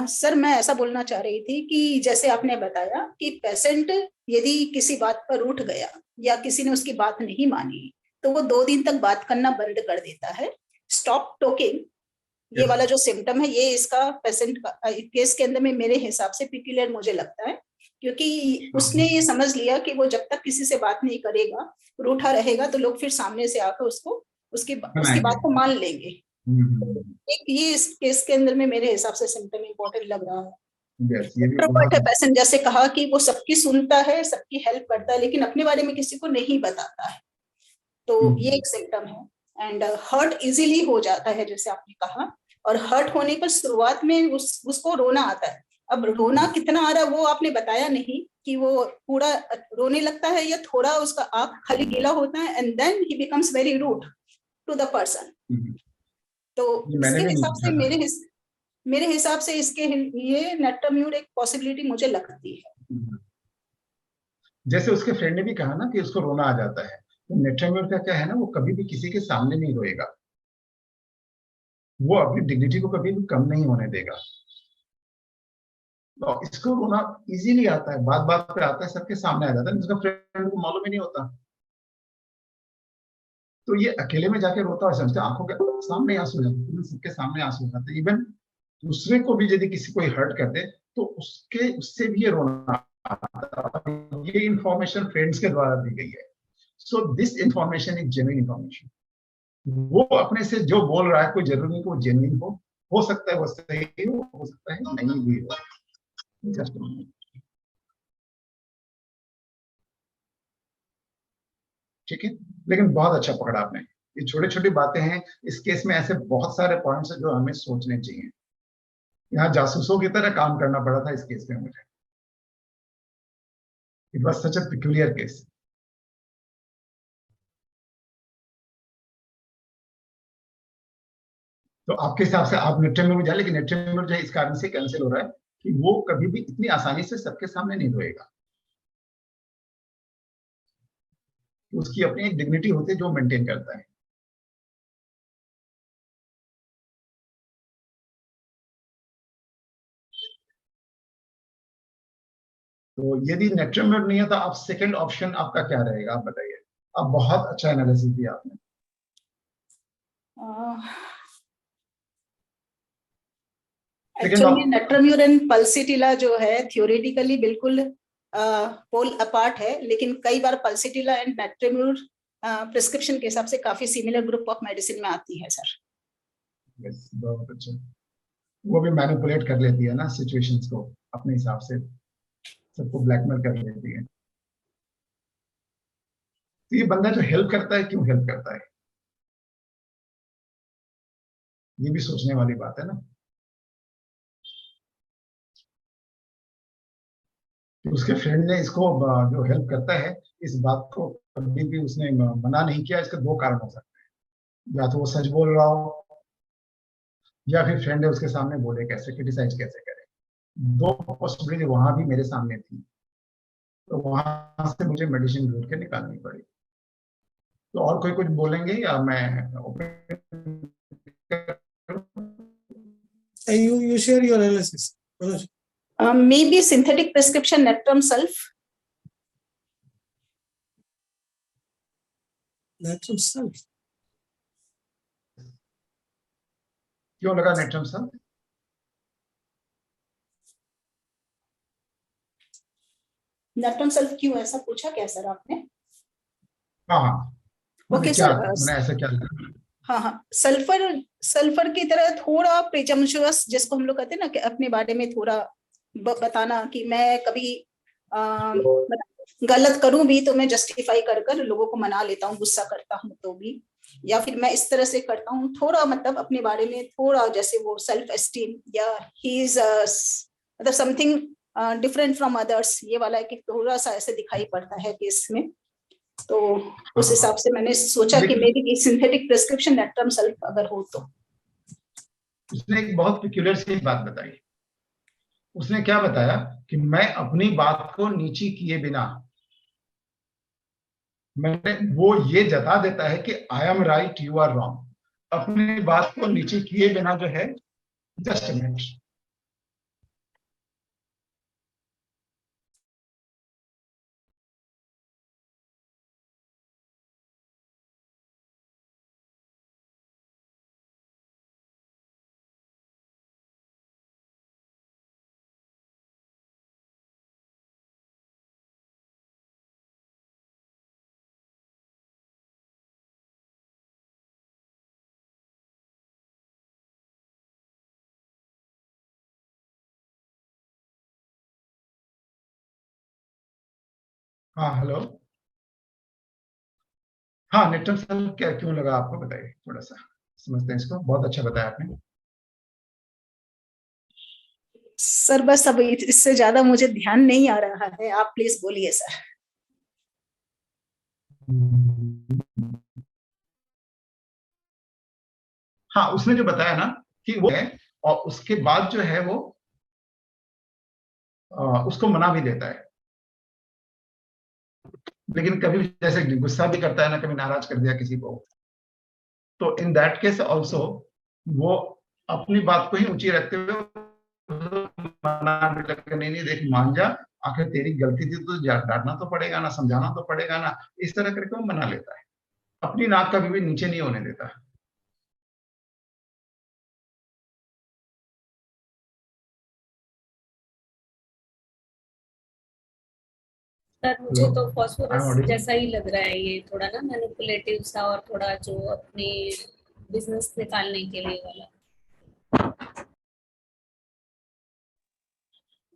सर मैं ऐसा बोलना चाह रही थी कि जैसे आपने बताया कि पेशेंट यदि किसी बात पर उठ गया या किसी ने उसकी बात नहीं मानी तो वो 2 दिन तक बात करना बंद कर देता है, स्टॉप टॉकिंग। ये वाला जो सिम्टम है, ये इसका पेशेंट का केस के अंदर में मेरे हिसाब से पिक्यूलियर मुझे लगता है, क्योंकि उसने ये समझ लिया कि वो जब तक किसी से बात नहीं करेगा, रूठा रहेगा, तो लोग फिर सामने से आकर उसको उसकी बात को मान लेंगे। एक ये इस केस के अंदर में मेरे हिसाब से सिम्टम इंपॉर्टेंट लग रहा है। इंट्रोवर्ट पेशेंट जैसे कहा कि वो सबकी सुनता है, सबकी हेल्प करता है, लेकिन अपने बारे में किसी को नहीं बताता है, तो ये एक सिम्टम है। एंड हर्ट इजीली हो जाता है जैसे आपने कहा, और हर्ट होने पर शुरुआत में उसको रोना आता है। अब रोना कितना आ रहा है वो आपने बताया नहीं, कि वो पूरा रोने लगता है या थोड़ा उसका आंख खाली गीला होता है, and then he becomes very rude to the person. तो इसके हिसाब से मेरे हिसाब से इसके लिए नेट्रोम्यूर एक पॉसिबिलिटी मुझे लगती है। जैसे उसके फ्रेंड ने भी कहा ना कि उसको रोना आ जाता है, तो नेट्रोम्यूर का क्या है ना, वो कभी भी किसी के सामने नहीं रोएगा, वो अपनी डिग्निटी को कभी भी कम नहीं होने देगा। तो इसको रोना इजीली आता है, बात बात पे आता है, सबके सामने आ जाता है, जिसका फ्रेंड को मालूम ही नहीं होता। तो ये अकेले में जाके रोता है, समझते आंखों के सामने आंसू जाते, सबके सामने आंसू जाते। इवन दूसरे को भी यदि किसी कोई हर्ट कर दे तो उससे भी ये रोना आता है। ये इंफॉर्मेशन फ्रेंड्स के द्वारा दी गई है। So this information is genuine information. वो अपने से जो बोल रहा है कोई जरूरी नहीं कि वो जेन्युइन हो सकता है वो सही हो सकता है नहीं भी हो। ठीक है, लेकिन बहुत अच्छा पकड़ा आपने। ये छोटी छोटी बातें हैं, इस केस में ऐसे बहुत सारे पॉइंट्स हैं जो हमें सोचने चाहिए। यहाँ जासूसों की तरह काम करना पड़ा था इस केस में मुझे। It was such a peculiar case. तो आपके हिसाब से आप नेट्रोम्यूर में जाए, लेकिन नेट्रोम्यूर जो है इस कारण से कैंसिल हो रहा है कि वो कभी भी इतनी आसानी से सबके सामने नहीं रोएगा। उसकी अपनी एक डिग्निटी होती है जो मेंटेन करता है। तो यदि नेट्रोम्यूर नहीं है तो आप सेकंड ऑप्शन आपका क्या रहेगा, आप बताइए। आप बहुत अच्छा एनालिसिस दिया आपने। एक्चुअली नेट्रोम्यूर एंड पल्सिटिला जो है थियोरेटिकली बिल्कुल पोल अपार्ट है, लेकिन कई बार पल्सिटिला एंड नेट्रोम्यूर प्रिस्क्रिप्शन के हिसाब से काफी सिमिलर ग्रुप ऑफ मेडिसिन में आती है सर। यस, बहुत अच्छा। वो भी मैनिपुलेट कर लेती है ना सिचुएशंस को अपने हिसाब से, सबको ब्लैकमेल कर लेती है। तो ये बंदा जो हेल्प करता है क्यों हेल्प करता है, ये भी सोचने वाली बात है ना। उसके फ्रेंड ने इसको जो हेल्प करता है इस बात को कभी भी उसने मना नहीं किया। इसके 2 कारण हो सकते हैं, या तो वो सच बोल रहा हो या फिर फ्रेंड है उसके सामने बोले कैसे, क्रिटिसाइज कैसे करे। 2 पॉसिबिलिटी वहां भी मेरे सामने थी, तो वहां से मुझे मेडिसिन ढूंढ के निकालनी पड़ी। तो और कोई कुछ बोलेंगे या मैं open You share your analysis, Manoj. Maybe synthetic prescription Natrum Sulf. Natrum Sulf. क्यों लगा नेट्रम सल्फ? Natrum Sulf क्यों ऐसा पूछा क्या सर आपने? हाँ हाँ, ओके क्या सर। मैंने ऐसा क्या लगा? हाँ हाँ, सल्फर की तरह थोड़ा प्रेजम्पचुअस, जिसको हम लोग कहते हैं ना कि अपने बारे में थोड़ा बताना कि मैं कभी गलत करूं भी तो मैं जस्टिफाई कर कर लोगों को मना लेता हूँ, गुस्सा करता हूँ तो भी, या फिर मैं इस तरह से करता हूँ थोड़ा, मतलब अपने बारे में थोड़ा, जैसे वो सेल्फ एस्टीम या ही इज मतलब समथिंग डिफरेंट फ्रॉम अदर्स, ये वाला है कि थोड़ा सा ऐसे दिखाई पड़ता है केस में। तो उस हिसाब से मैंने सोचा कि मेरी सिंथेटिक प्रिस्क्रिप्शन नेट्रम सल्फ अगर हो तो। उसने एक बहुत पिक्यूलियर सी बात बताई। उसने क्या बताया कि मैं अपनी बात को नीची किए बिना, मैंने वो ये जता देता है कि I am right you are wrong, अपनी बात को नीचे किए बिना जो है, जस्ट अ मिनट, हाँ हेलो, हाँ नेट्रम सल्फ क्या क्यों लगा आपको, बताइए, थोड़ा सा समझते हैं इसको। बहुत अच्छा बताया आपने सर बस अब इससे ज्यादा मुझे ध्यान नहीं आ रहा है, आप प्लीज बोलिए सर। हाँ, उसने जो बताया ना कि वो है, और उसके बाद जो है वो उसको मना भी देता है, लेकिन कभी जैसे गुस्सा भी करता है ना, कभी नाराज कर दिया किसी को, तो इन दैट केस ऑल्सो वो अपनी बात को ही ऊंची रखते हुए मना भी लगता, नहीं नहीं देख मान जा, आखिर तेरी गलती थी तो डांटना तो पड़ेगा ना, समझाना तो पड़ेगा ना, इस तरह करके वो मना लेता है, अपनी नाक कभी भी नीचे नहीं होने देता। सर मुझे तो I'm फॉस्फोरस audible? जैसा ही लग रहा है, ये थोड़ा ना मैनिपुलेटिव सा, और थोड़ा जो अपने बिजनेस निकालने के लिए वाला।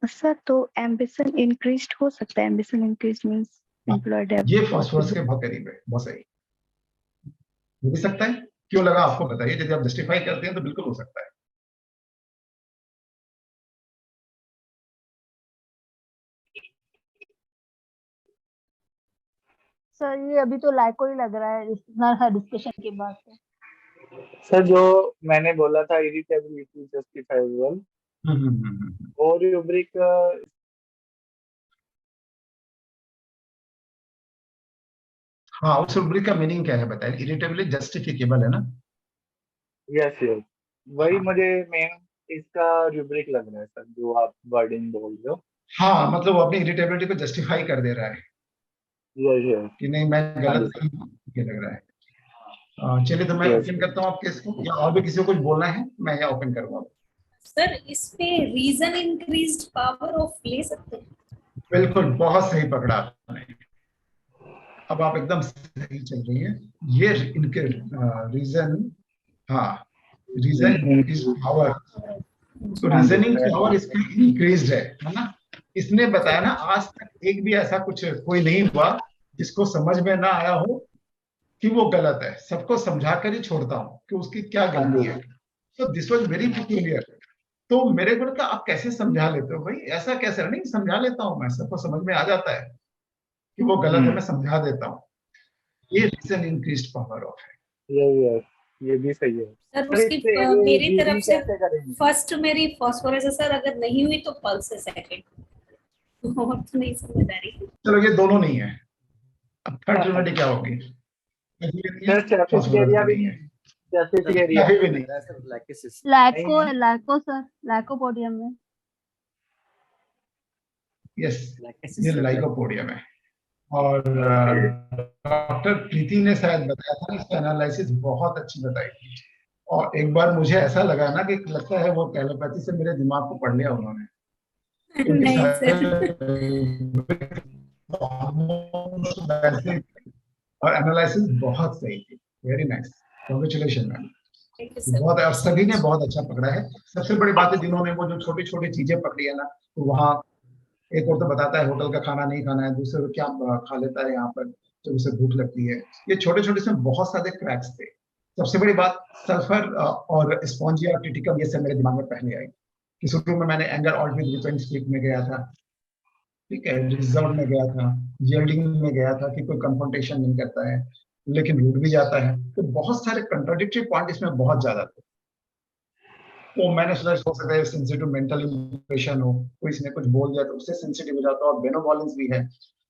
सर तो एम्बिशन इंक्रीज हो सकता है, एम्बिशन इंक्रीज मींस एम्प्लॉयड ये फॉस्फोरस के बहुत करीब है, बहुत सही, हो भी सकता है। क्यों लगा आपको, बताइए, यदि आप जस्टिफाई करते हैं तो बिल्कुल हो सकता है। सर ये अभी तो लायको ही लग रहा है इतना डिस्कशन के बाद से। सर जो मैंने बोला था इरिटेबिलिटी जस्टिफाइबल, और रूब्रिक हाँ, उस रूब्रिक का मीनिंग क्या है बताइए? इरिटेबिलिटी जस्टिफिकेबल है ना? यस यस, वही मुझे मेन इसका रूब्रिक लग रहा है सर, जो आप वर्डिंग बोल रहे हो। हाँ, मतलब वो अपनी इरिटेबिलिटी को जस्टिफाई कर दे रहा है यस यस, कि नहीं मैं हाँ गलत जी नहीं हूं, ये लग रहा है। चलिए, तो मैं यस ओपन करता हूँ आप केस को, या और भी किसी को कुछ बोलना है, मैं यहाँ ओपन करूंगा। सर इसमें रीजन इंक्रीज्ड पावर ऑफ ले सकते हैं? बिल्कुल, बहुत सही पकड़ा आपने, अब आप एकदम सही चल रही है। ये इनके रीजन, हाँ, रीजन इज पावर, तो हाँ जी रीजनिंग पावर इसकी इंक्रीज्ड है ना? इसने बताया ना, आज तक एक भी ऐसा कुछ कोई नहीं हुआ जिसको समझ में ना आया हो कि वो गलत है, सबको समझा कर ही छोड़ता हूँ कि उसकी क्या गलती है। तो दिस वाज वेरी पिक्यूलियर। तो मेरे को लगा आप कैसे समझा लेते हो भाई, ऐसा कैसे? नहीं, समझा लेता हूँ मैं, सबको समझ में आ जाता है कि वो गलत है, मैं समझा देता हूँ। ये रीजन इंक्रीज्ड पावर ऑफ है। यस, ये भी सही है सर सर। उसकी इससे मेरी तरफ GD से कैसे करेंगे? फर्स्ट मेरी फॉस्फोरस है सर, अगर नहीं हुई तो पल्स है सेकंड। और तो नहीं समझ आ रही। चलो, ये दोनों नहीं है, अब थर्ड ट्रिनिटी क्या होगी? सर फॉस्फोरस एरिया भी भी नहीं नहीं है। जस्टिफिकेशन कहीं भी नहीं। लैको सर, लाइकोपोडियम में। यस, ये लाइकोपोडियम है। और डॉक्टर प्रीति ने शायद बताया था, इसका एनालिसिस बहुत अच्छी बताई थी। और एक बार मुझे ऐसा लगा ना कि लगता है वो टेलीपैथी से मेरे दिमाग को पढ़ लिया उन्होंने। नहीं सर, और एनालिसिस बहुत सही थी। Very nice, congratulation ma'am. Thank you, sir. बहुत, और सभी ने बहुत अच्छा पकड़ा है। सबसे बड़ी बात है, जिन्होंने वो जो छोटी छोटी चीजें पकड़ी है ना, तो वहाँ एक और तो बताता है होटल का खाना नहीं खाना है, दूसरे को क्या खा लेता है यहाँ पर जब उसे भूख लगती है। ये छोटे छोटे इसमें बहुत सारे क्रैक्स थे। सबसे बड़ी बात, सल्फर और स्पॉन्जिया और टिटिकम, ये सब मेरे दिमाग में पहले आई। कि शुरू में मैंने anger alt with different sleep में गया था, ठीक है, रिजर्व में गया था, यील्डिंग में गया था कि कोई कंफ्रंटेशन नहीं करता है लेकिन रूठ भी जाता है। तो बहुत सारे कंट्राडिक्टरी पॉइंट इसमें बहुत ज्यादा थे। तो मैंने सोचा हो सकता है सेंसिटिव मेंटल इंप्रेशन हो, कोई इसने कुछ बोल दिया तो उससे सेंसिटिव हो जाता है, और बेनोवॉलेंस भी है।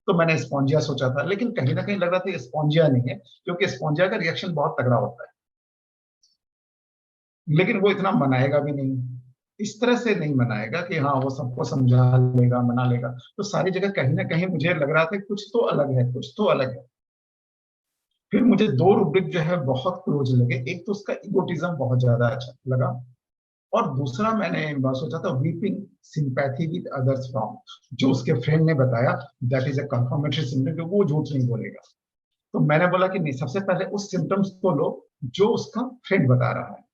तो मैंने स्पॉन्जिया सोचा था, लेकिन कहीं ना कहीं लग रहा था ये स्पॉन्जिया नहीं है, क्योंकि स्पॉन्जिया का रिएक्शन बहुत तगड़ा होता है, लेकिन वो इतना मनाएगा भी नहीं, इस तरह से नहीं मनाएगा कि हाँ वो सबको समझा लेगा, मना लेगा। तो सारी जगह कहीं ना कहीं मुझे लग रहा था कुछ तो अलग है, कुछ तो अलग है। फिर मुझे दो रूब्रिक जो है बहुत क्लोज लगे। एक तो उसका इगोटिज्म बहुत ज्यादा अच्छा लगा, और दूसरा मैंने सोचा था weeping sympathy with others from, जो उसके फ्रेंड ने बताया, that is a confirmatory symptom, क्योंकि वो झूठ नहीं बोलेगा। तो मैंने बोला कि नहीं, सबसे पहले उस सिम्टम्स को लो जो उसका फ्रेंड बता रहा है।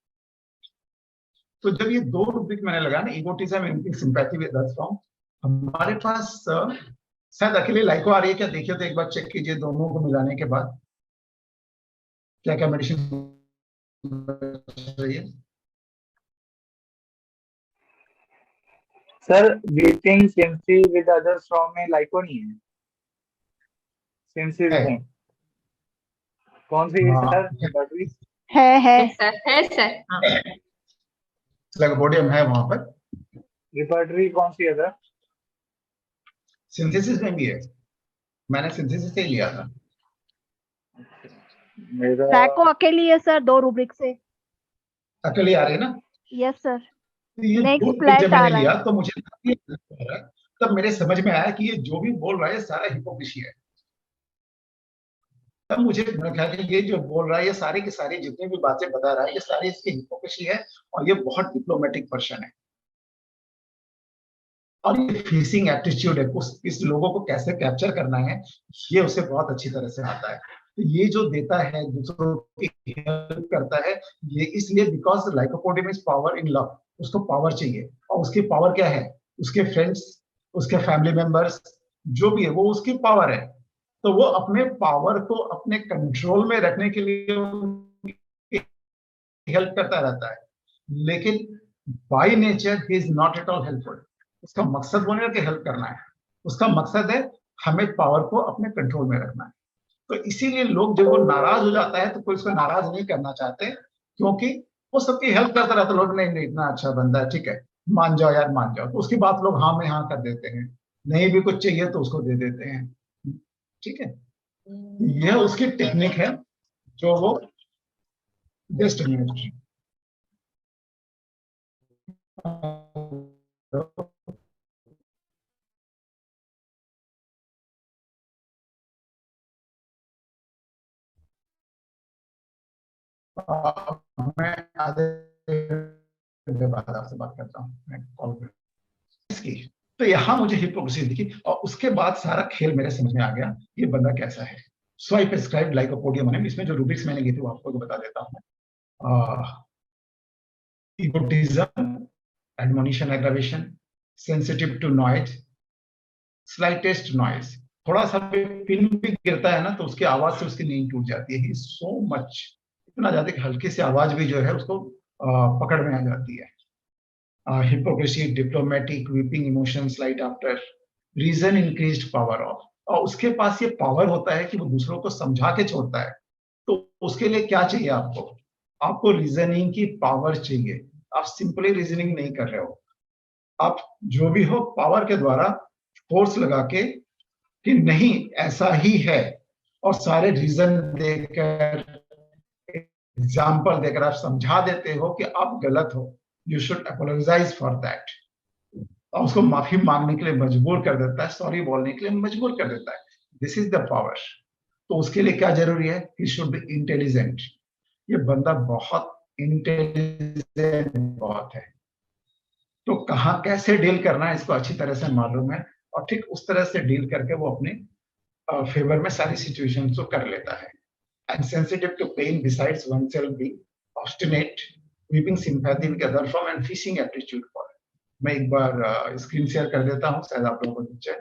तो जब ये दो रूब्रिक मैंने लगाया ना, egotism and sympathy with others from, हमारे पास शायद अकेले लाइको आ रही है क्या, देखिए तो एक बार चेक कीजिए दोनों को मिलाने के बाद क्या क्या मेडिसिन रही है। Sir weeping sympathy with others from में लाइको नहीं है, सिम्पथी है। में कौन सी है सर? बैटरी है सर। लाइकोपोडियम है वहां पर। रिपर्टरी कौन सी है सर? सिंथेसिस में भी है, मैंने सिंथेसिस से ही लिया था। मेरा लैको अकेली है सर, दो रूब्रिक से। अकेले आ रही है ना। Yes sir. तो ये Next दो flat जब आ मैंने रहा लिया है। तो मुझे तब मेरे समझ में आया कि ये जो भी बोल रहा है सारा हिपोक्रेसी है। तब मुझे ख्याल कि ये जो बोल रहा है, ये सारे की सारी जितनी भी बातें बता रहा है, ये सारी इसकी हिपोक्रेसी है, और ये बहुत डिप्लोमेटिक पर्सन है, और ये फेसिंग एप्टीट्यूड है, इस लोगों को कैसे कैप्चर करना है ये उसे बहुत अच्छी तरह से आता है। तो ये जो देता है, दूसरों की हेल्प करता है, ये इसलिए because lycopodium is power in love. उसको पावर चाहिए, और उसकी पावर क्या है, उसके फ्रेंड्स, उसके फैमिली मेंबर्स, जो भी है वो उसकी पावर है। तो वो अपने पावर को अपने कंट्रोल में रखने के लिए हेल्प करता रहता है, लेकिन by nature he is not at all helpful. उसका मकसद वो नहीं है कि हेल्प करना है, उसका मकसद है हमें पावर को अपने कंट्रोल में रखना है। तो इसीलिए लोग जब वो नाराज हो जाता है तो कोई उसको नाराज नहीं करना चाहते, क्योंकि वो सबकी हेल्प करता रहता है। लोग नहीं नहीं इतना अच्छा बंदा है, ठीक है मान जाओ यार मान जाओ, तो उसकी बात लोग हाँ में हाँ कर देते हैं, नहीं भी कुछ चाहिए तो उसको दे देते हैं, ठीक है। यह उसकी टेक्निक है जो वो बेस्ट है। मैं आधे घंटे बाद आपसे बात करता हूँ, मैं कॉल पे इसकी। तो यहाँ मुझे हिपोक्रेसी दिखी, और उसके बाद सारा खेल मेरे समझ में आ गया ये बंदा कैसा है। सो आई प्रिस्क्राइब्ड लाइकोपोडियम। इसमें जो रूब्रिक्स मैंने लिए थे वो आपको बता देता हूँ। egotism, admonition, aggravation, sensitive to noise, slightest noise। थोड़ा सा भी पिन भी गिरता है ना तो उसकी आवाज से उसकी नींद टूट जाती है। सो मच, इतना ज्यादा कि हल्की सी आवाज भी जो है उसको पकड़ में आ जाती है। Hypocrisy, diplomatic, weeping emotion, slight after, reason increased power of. और उसके पास ये पावर होता है कि वो दूसरों को समझा के छोड़ता है। तो उसके लिए क्या चाहिए आपको, आपको रीजनिंग की पावर चाहिए। आप सिंपली रीजनिंग नहीं कर रहे हो, आप जो भी हो पावर के द्वारा फोर्स लगा के कि नहीं ऐसा ही है, और सारे रीजन देकर एग्जाम्पल देकर आप समझा देते हो कि आप गलत हो, you should apologise for that, और उसको माफी मांगने के लिए मजबूर कर देता है, सॉरी बोलने के लिए मजबूर कर देता है। This is the power. तो उसके लिए क्या जरूरी है? He should be intelligent. ये बंदा बहुत इंटेलिजेंट बहुत है, तो कहाँ कैसे डील करना है इसको अच्छी तरह से मालूम है, और ठीक उस तरह से डील करके वो अपने फेवर में सारी सिचुएशन को कर लेता है। And sensitive to pain besides oneself being obstinate, weeping sympathy with other form and fishing aptitude for it. मैं एक बार स्क्रीन शेयर कर देता हूँ, शायद आप लोगों को दिख जाए।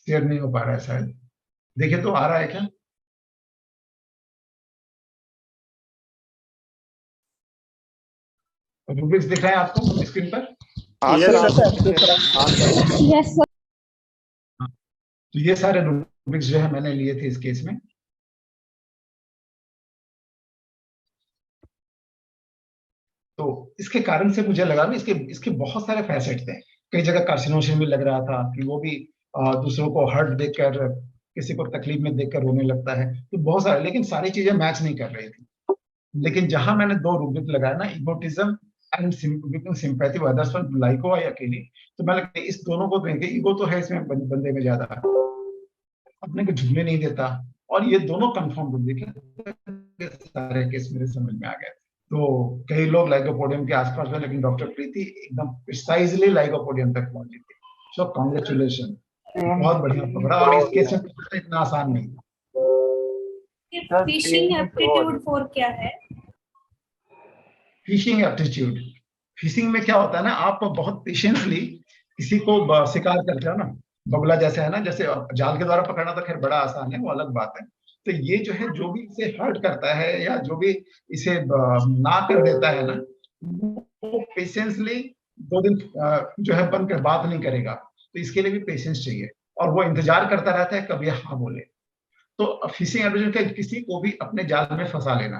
शेयर नहीं हो पा रहा है शायद, देखिए तो आ रहा है क्या? रूब्रिक्स दिख रहे हैं आपको स्क्रीन पर? Yes sir. तो ये सारे रूब्रिक्स जो है मैंने लिए थे इस केस में। तो इसके कारण से मुझे लगा भी इसके बहुत सारे फैसेट थे। कई जगह कार्सिनोशन भी लग रहा था कि वो भी दूसरों को हर्ट देखकर, किसी को तकलीफ में देखकर रोने लगता है, तो बहुत सारे, लेकिन सारी चीजें मैच नहीं कर रही थी। लेकिन जहां मैंने 2 रूब्रिक लगाया ना, egotism and sympathy with others for lyco आई अकेली, तो मैं लगता है इस दोनों को देंगे। ईगो तो है इसमें बंदे में ज्यादा, अपने को झुकने नहीं देता, और ये दोनों कंफर्म रूब्रिक है, सारे केस मेरे समझ में आ गए। तो कई लोग लाइकोपोडियम के आसपास हैं, लेकिन डॉक्टर प्रीति एकदम प्रिसाइजली लाइकोपोडियम तक पहुंची थी। सो कांग्रेचुलेशन, बहुत बढ़िया पकड़ा, और इस केस में इतना आसान नहीं था। फिशिंग एप्टीट्यूड 4 क्या है? फिशिंग एप्टीट्यूड, फिशिंग में क्या होता है ना, आप बहुत पेशेंसली किसी को शिकार करते हो ना, बगुला जैसे है ना, जैसे जाल के द्वारा पकड़ना तो खैर बड़ा आसान है, वो अलग बात है। तो ये जो है, जो भी इसे हर्ट करता है या जो भी इसे ना कर देता है ना, वो पेशेंसली 2 दिन जो है बंद कर बात नहीं करेगा। तो इसके लिए भी पेशेंस चाहिए, और वो इंतजार करता रहता है कभी हाँ बोले। तो फिशिंग एप्टीट्यूड किसी को भी अपने जाल में फंसा लेना,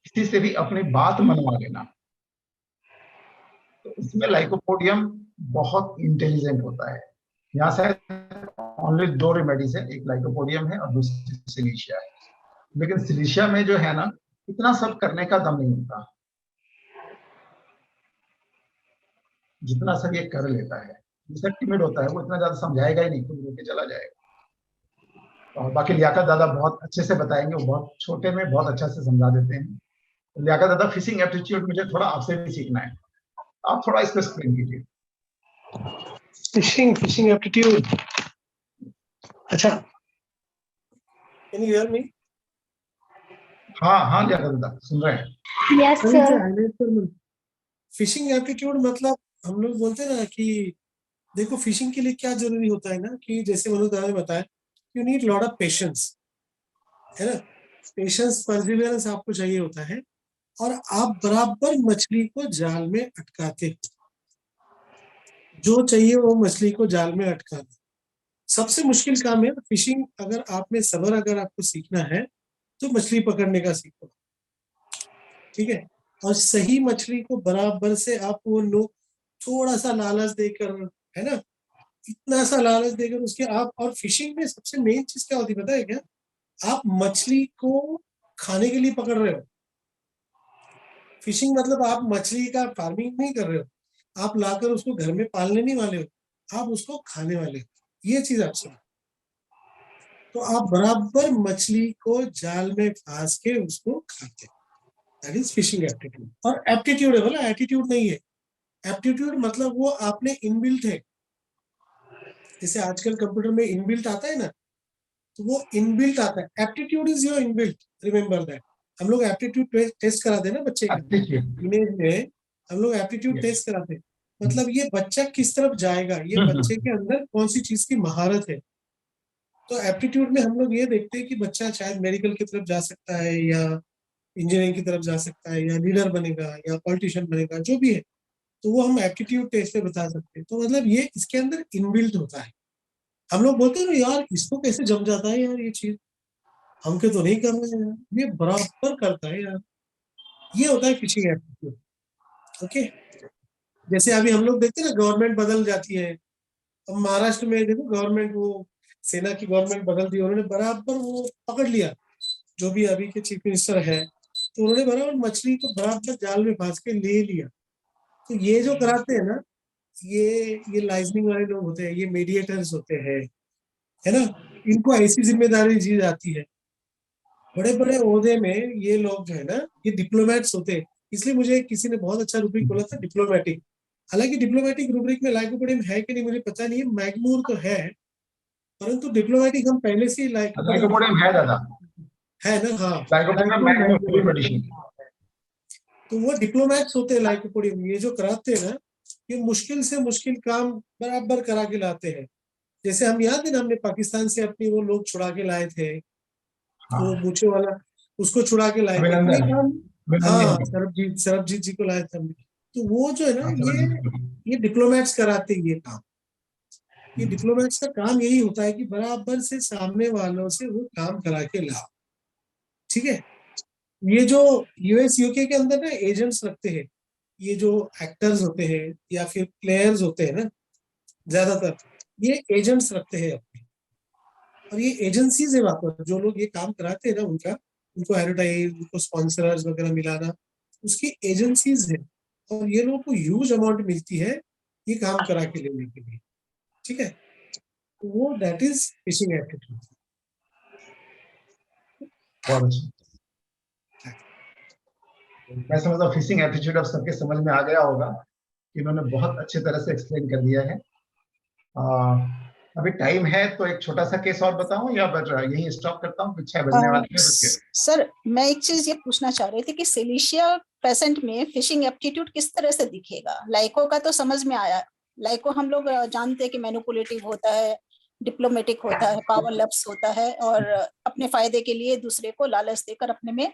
किसी से भी अपनी बात मनवा लेना। तो इसमें लाइकोपोडियम बहुत इंटेलिजेंट होता है। यहाँ से ओनली 2 रेमेडीज है, एक लाइकोपोडियम है और दूसरी सिलिशिया है। लेकिन सिलिशिया में जो है ना, इतना सब करने का दम नहीं होता जितना सब ये कर लेता है। जिसका टिमिड होता है वो इतना ज्यादा समझाएगा ही नहीं, खुद रोके चला जाएगा। और बाकी लियाकत दादा बहुत अच्छे से बताएंगे, वो बहुत छोटे में बहुत अच्छा से समझा देते हैं। लियाकत दादा, फिशिंग एप्टीट्यूड मुझे थोड़ा आपसे भी सीखना है, आप थोड़ा इसको एक्सप्लेन कीजिए। फिशिंग एप्टीट्यूड, अच्छा, कैन यू हियर मी? हाँ लियाकत दादा सुन रहे हैं। Yes sir. फिशिंग एप्टीट्यूड मतलब हम लोग बोलते हैं ना कि देखो फिशिंग के लिए क्या जरूरी होता है ना, कि जैसे मनोज दादा ने बताया, you need lot of patience, है ना। पेशेंस, परसिवियरेंस आपको चाहिए होता है, और आप बराबर मछली को जाल में अटकाते हो। जो चाहिए वो मछली को जाल में अटका दो। सबसे मुश्किल काम है फिशिंग। अगर आप में सब्र अगर आपको सीखना है तो मछली पकड़ने का सीखो, ठीक है। और सही मछली को बराबर से आप वो लोग थोड़ा सा लालच देकर, है ना, इतना सा लालच देकर उसके आप। और फिशिंग में सबसे मेन चीज क्या होती है पता है क्या? आप मछली को खाने के लिए पकड़ रहे हो। फिशिंग मतलब आप मछली का फार्मिंग नहीं कर रहे हो, आप लाकर उसको घर में पालने नहीं वाले हो, आप उसको खाने वाले हो। ये चीज आप समझो। तो आप बराबर मछली को जाल में फांस के उसको खाते हो, दैट इज फिशिंग एप्टीट्यूड। और एप्टीट्यूड है बोला, एटीट्यूड नहीं है। एप्टीट्यूड मतलब वो आपने इनबिल्ट है। जैसे आजकल कंप्यूटर में इनबिल्ट आता है ना, तो वो इनबिल्ट आता है। Aptitude is your inbuilt, remember that. हम लोग एप्टीट्यूड टेस्ट कराते हैं ना बच्चे का, इमेज में हम लोग एप्टीट्यूड टेस्ट कराते हैं। मतलब ये बच्चा किस तरफ जाएगा, ये बच्चे के अंदर कौन सी चीज की महारत है। तो एप्टीट्यूड में हम लोग ये देखते हैं कि बच्चा शायद मेडिकल की तरफ जा सकता है, या इंजीनियरिंग की तरफ जा सकता है, या लीडर बनेगा, या पॉलिटिशियन बनेगा, जो भी है। तो वो हम एप्टीट्यूड टेस्ट पे बता सकते हैं। तो मतलब ये इसके अंदर इनबिल्ट होता है। हम लोग बोलते हैं ना यार इसको कैसे जम जाता है यार ये चीज, हम के तो नहीं कर रहे हैं यार, ये बराबर करता है यार। ये होता है फिशिंग एप्टीट्यूड। ओके, जैसे अभी हम लोग देखते हैं ना, गवर्नमेंट बदल जाती है। अब महाराष्ट्र में देखो, गवर्नमेंट वो सेना की गवर्नमेंट बदल दी, उन्होंने बराबर वो पकड़ लिया, जो भी अभी के चीफ मिनिस्टर है, तो उन्होंने बराबर मछली को बराबर जाल में फंस के ले लिया। तो ये जो कराते हैं ना, ये लाइजनिंग वाले लोग होते हैं, ये मीडिएटर्स होते हैं, है ना। इनको ऐसी जिम्मेदारी दी जाती है। बड़े बड़े ओहदे में ये लोग जो है ना, ये डिप्लोमेट्स होते हैं। इसलिए मुझे किसी ने बहुत अच्छा रूब्रिक बोला था, डिप्लोमेटिक। हालांकि डिप्लोमेटिक रूब्रिक में लाइकोपोडियम है कि नहीं मुझे पता नहीं है, मैग्मूर तो है, परंतु डिप्लोमेटिक हम पहले से ही लाइकोपोडियम है दादा, है ना। हाँ, लाइकोपोडियम मैग्मूर फुल एडिशन। तो वो डिप्लोमेट्स होते हैं लाइकोपोडियम, ये जो कराते हैं ना, ये मुश्किल से मुश्किल काम बराबर करा के लाते हैं। जैसे हम याद है ना, हमने पाकिस्तान से अपनी वो लोग छुड़ा के लाए थे, वो मूछे वाला, उसको छुड़ा के लाए थे, इतने काम। हाँ, सरबजीत जी को लाए थे हमने। तो वो जो है ना, ये डिप्लोमेट्स कराते हैं ये काम। ये डिप्लोमेट्स का काम यही होता है कि बराबर से सामने वालों से वो काम करा के लाओ। ठीक है, ये जो यूएस यूके के अंदर ना एजेंट्स रखते हैं, ये जो एक्टर्स होते हैं या फिर प्लेयर्स होते हैं ना, ज्यादातर ये एजेंट्स रखते हैं अपने। और ये एजेंसीज है, वहां पर जो लोग ये काम कराते हैं ना, उनको एडवर्टाइज, उनको स्पॉन्सर्स वगैरह मिलाना, उसकी एजेंसीज है। और ये लोगों को ह्यूज अमाउंट मिलती है ये काम करा के लेने के लिए। ठीक है, तो वो दैट इज फिशिंग एप्टीट्यूड। मैं समझता हूँ फिशिंग एप्टीट्यूड अब सबके समझ में आ गया होगा, इन्होंने बहुत अच्छे तरह से एक्सप्लेन कर दिया है। अभी टाइम है तो एक छोटा सा केस और बताऊं या यही स्टॉप करता हूँ, 6 बजने वाले हैं। सर, मैं एक चीज ये पूछना चाह रही थी कि सिलिशिया पेशेंट में फिशिंग एप्टीट्यूड किस तरह से दिखेगा? लाइको का तो समझ में आया, लाइको हम लोग जानते हैं कि मैनिपुलेटिव होता है, डिप्लोमेटिक होता है, पावर लप्स होता है, और अपने फायदे के लिए दूसरे को लालच देकर अपने में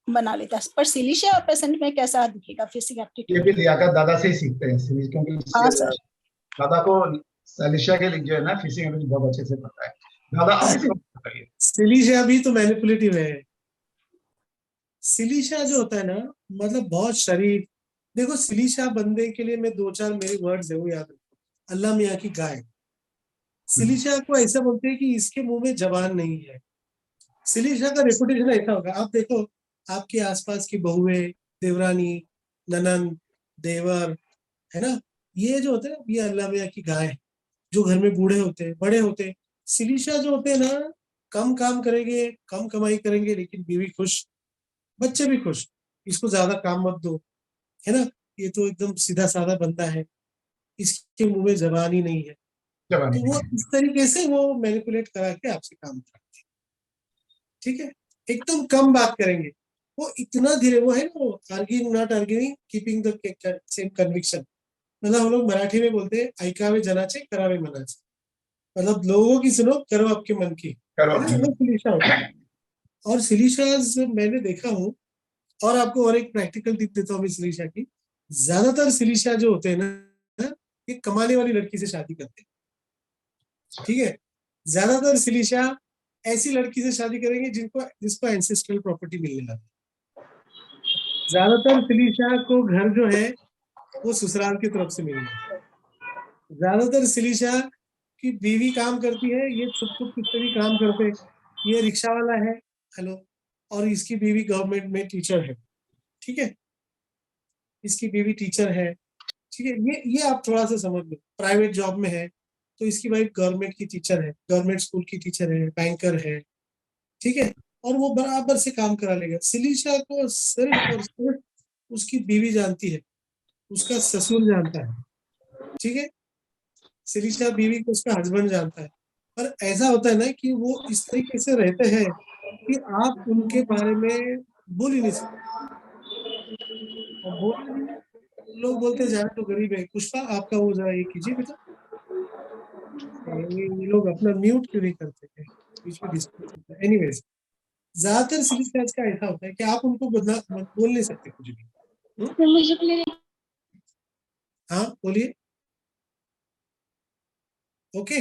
बना लेता है। पर सिलिशिया पेशेंट में कैसा दिखेगा फिशिंग एप्टीट्यूड? ये भी लियाकत दादा से ही सीखते हैं, क्योंकि हाँ सर, दादा को सिलिशिया के जो है ना फिशिंग एप्टीट्यूड बहुत अच्छे से पता है। दादा आप इसको बताइए। सिलिशिया भी तो मैनिपुलेटिव है। सिलिशिया जो होता है ना, मतलब बहुत शरीफ। देखो, सिलिशिया बंदे के लिए मैं 2-4 मेरे वर्ड्स है वो याद रखो। अल्लाह मियाँ की गाय। सिलिशिया को ऐसा बोलते हैं कि इसके मुंह में जबान नहीं है। सिलिशिया का रेपुटेशन ऐसा होगा, आप देखो आपके आसपास की बहुएं, देवरानी, ननंद, देवर, है ना, ये जो होते हैं, ये अल्लाह मियाँ की गाय, जो घर में बूढ़े होते हैं, बड़े होते हैं। सिलिशिया जो होते हैं ना, कम काम करेंगे, कम कमाई करेंगे, लेकिन बीवी खुश, बच्चे भी खुश। इसको ज्यादा काम मत दो, है ना, ये तो एकदम सीधा साधा बंदा है, इसके मुंह में जबान ही नहीं है। तो वो इस तरीके से वो मैनिपुलेट करा के आपसे काम कराते हैं। ठीक है, एकदम कम बात करेंगे, वो इतना धीरे, वो है ना, वो arguing not arguing, keeping the same conviction. मतलब हम लोग मराठी में बोलते हैं ऐकावे जनाचे करावे मनाचे, मतलब लोगों की सुनो, करो आपके मन की, है ना, वो सिलिशा होता है। और सिलिशाज मैंने देखा हूँ, और आपको और एक प्रैक्टिकल टिप देता हूँ सिलिशा की। ज्यादातर सिलिशा जो होते हैं ना, ये कमाने वाली लड़की से शादी करते हैं। ठीक है, ज्यादातर सिलिशा ऐसी लड़की से शादी करेंगे जिसको एंसेस्ट्रल प्रॉपर्टी मिलने लगे। ज्यादातर सिलिशा को घर जो है वो ससुराल की तरफ से मिलेगा। ज्यादातर सिलिशा की बीवी काम करती है, ये छुप छुप कितने भी काम करते हैं। ये रिक्शा वाला है, हेलो, और इसकी बीवी गवर्नमेंट में टीचर है। ठीक है, इसकी बीवी टीचर है। ठीक है, ये आप थोड़ा सा समझ लो। प्राइवेट जॉब में है तो इसकी वाइफ गवर्नमेंट की टीचर है, गवर्नमेंट स्कूल की टीचर है, बैंकर है। ठीक है, और वो बराबर से काम करा लेगा। सिलिशा को सिर्फ और सिर्फ उसकी बीवी जानती है, उसका ससुर जानता है। ठीक है, सिलिशा बीवी को उसका हस्बैंड जानता है। पर ऐसा होता है ना कि वो इस तरीके से रहते हैं कि आप उनके बारे में बोल ही नहीं सकते। और बोल, लोग बोलते जाने तो गरीब है। पुष्पा, आपका वो जरा ये कीजिए बेटा, ये लोग अपना म्यूट क्यों नहीं करते हैं, बीच में डिस्टर्ब करते हैं। एनीवेज, ज्यादातर सिलिशा का ऐसा होता है कि आप उनको बोल नहीं सकते कुछ भी। हाँ बोलिए। Okay,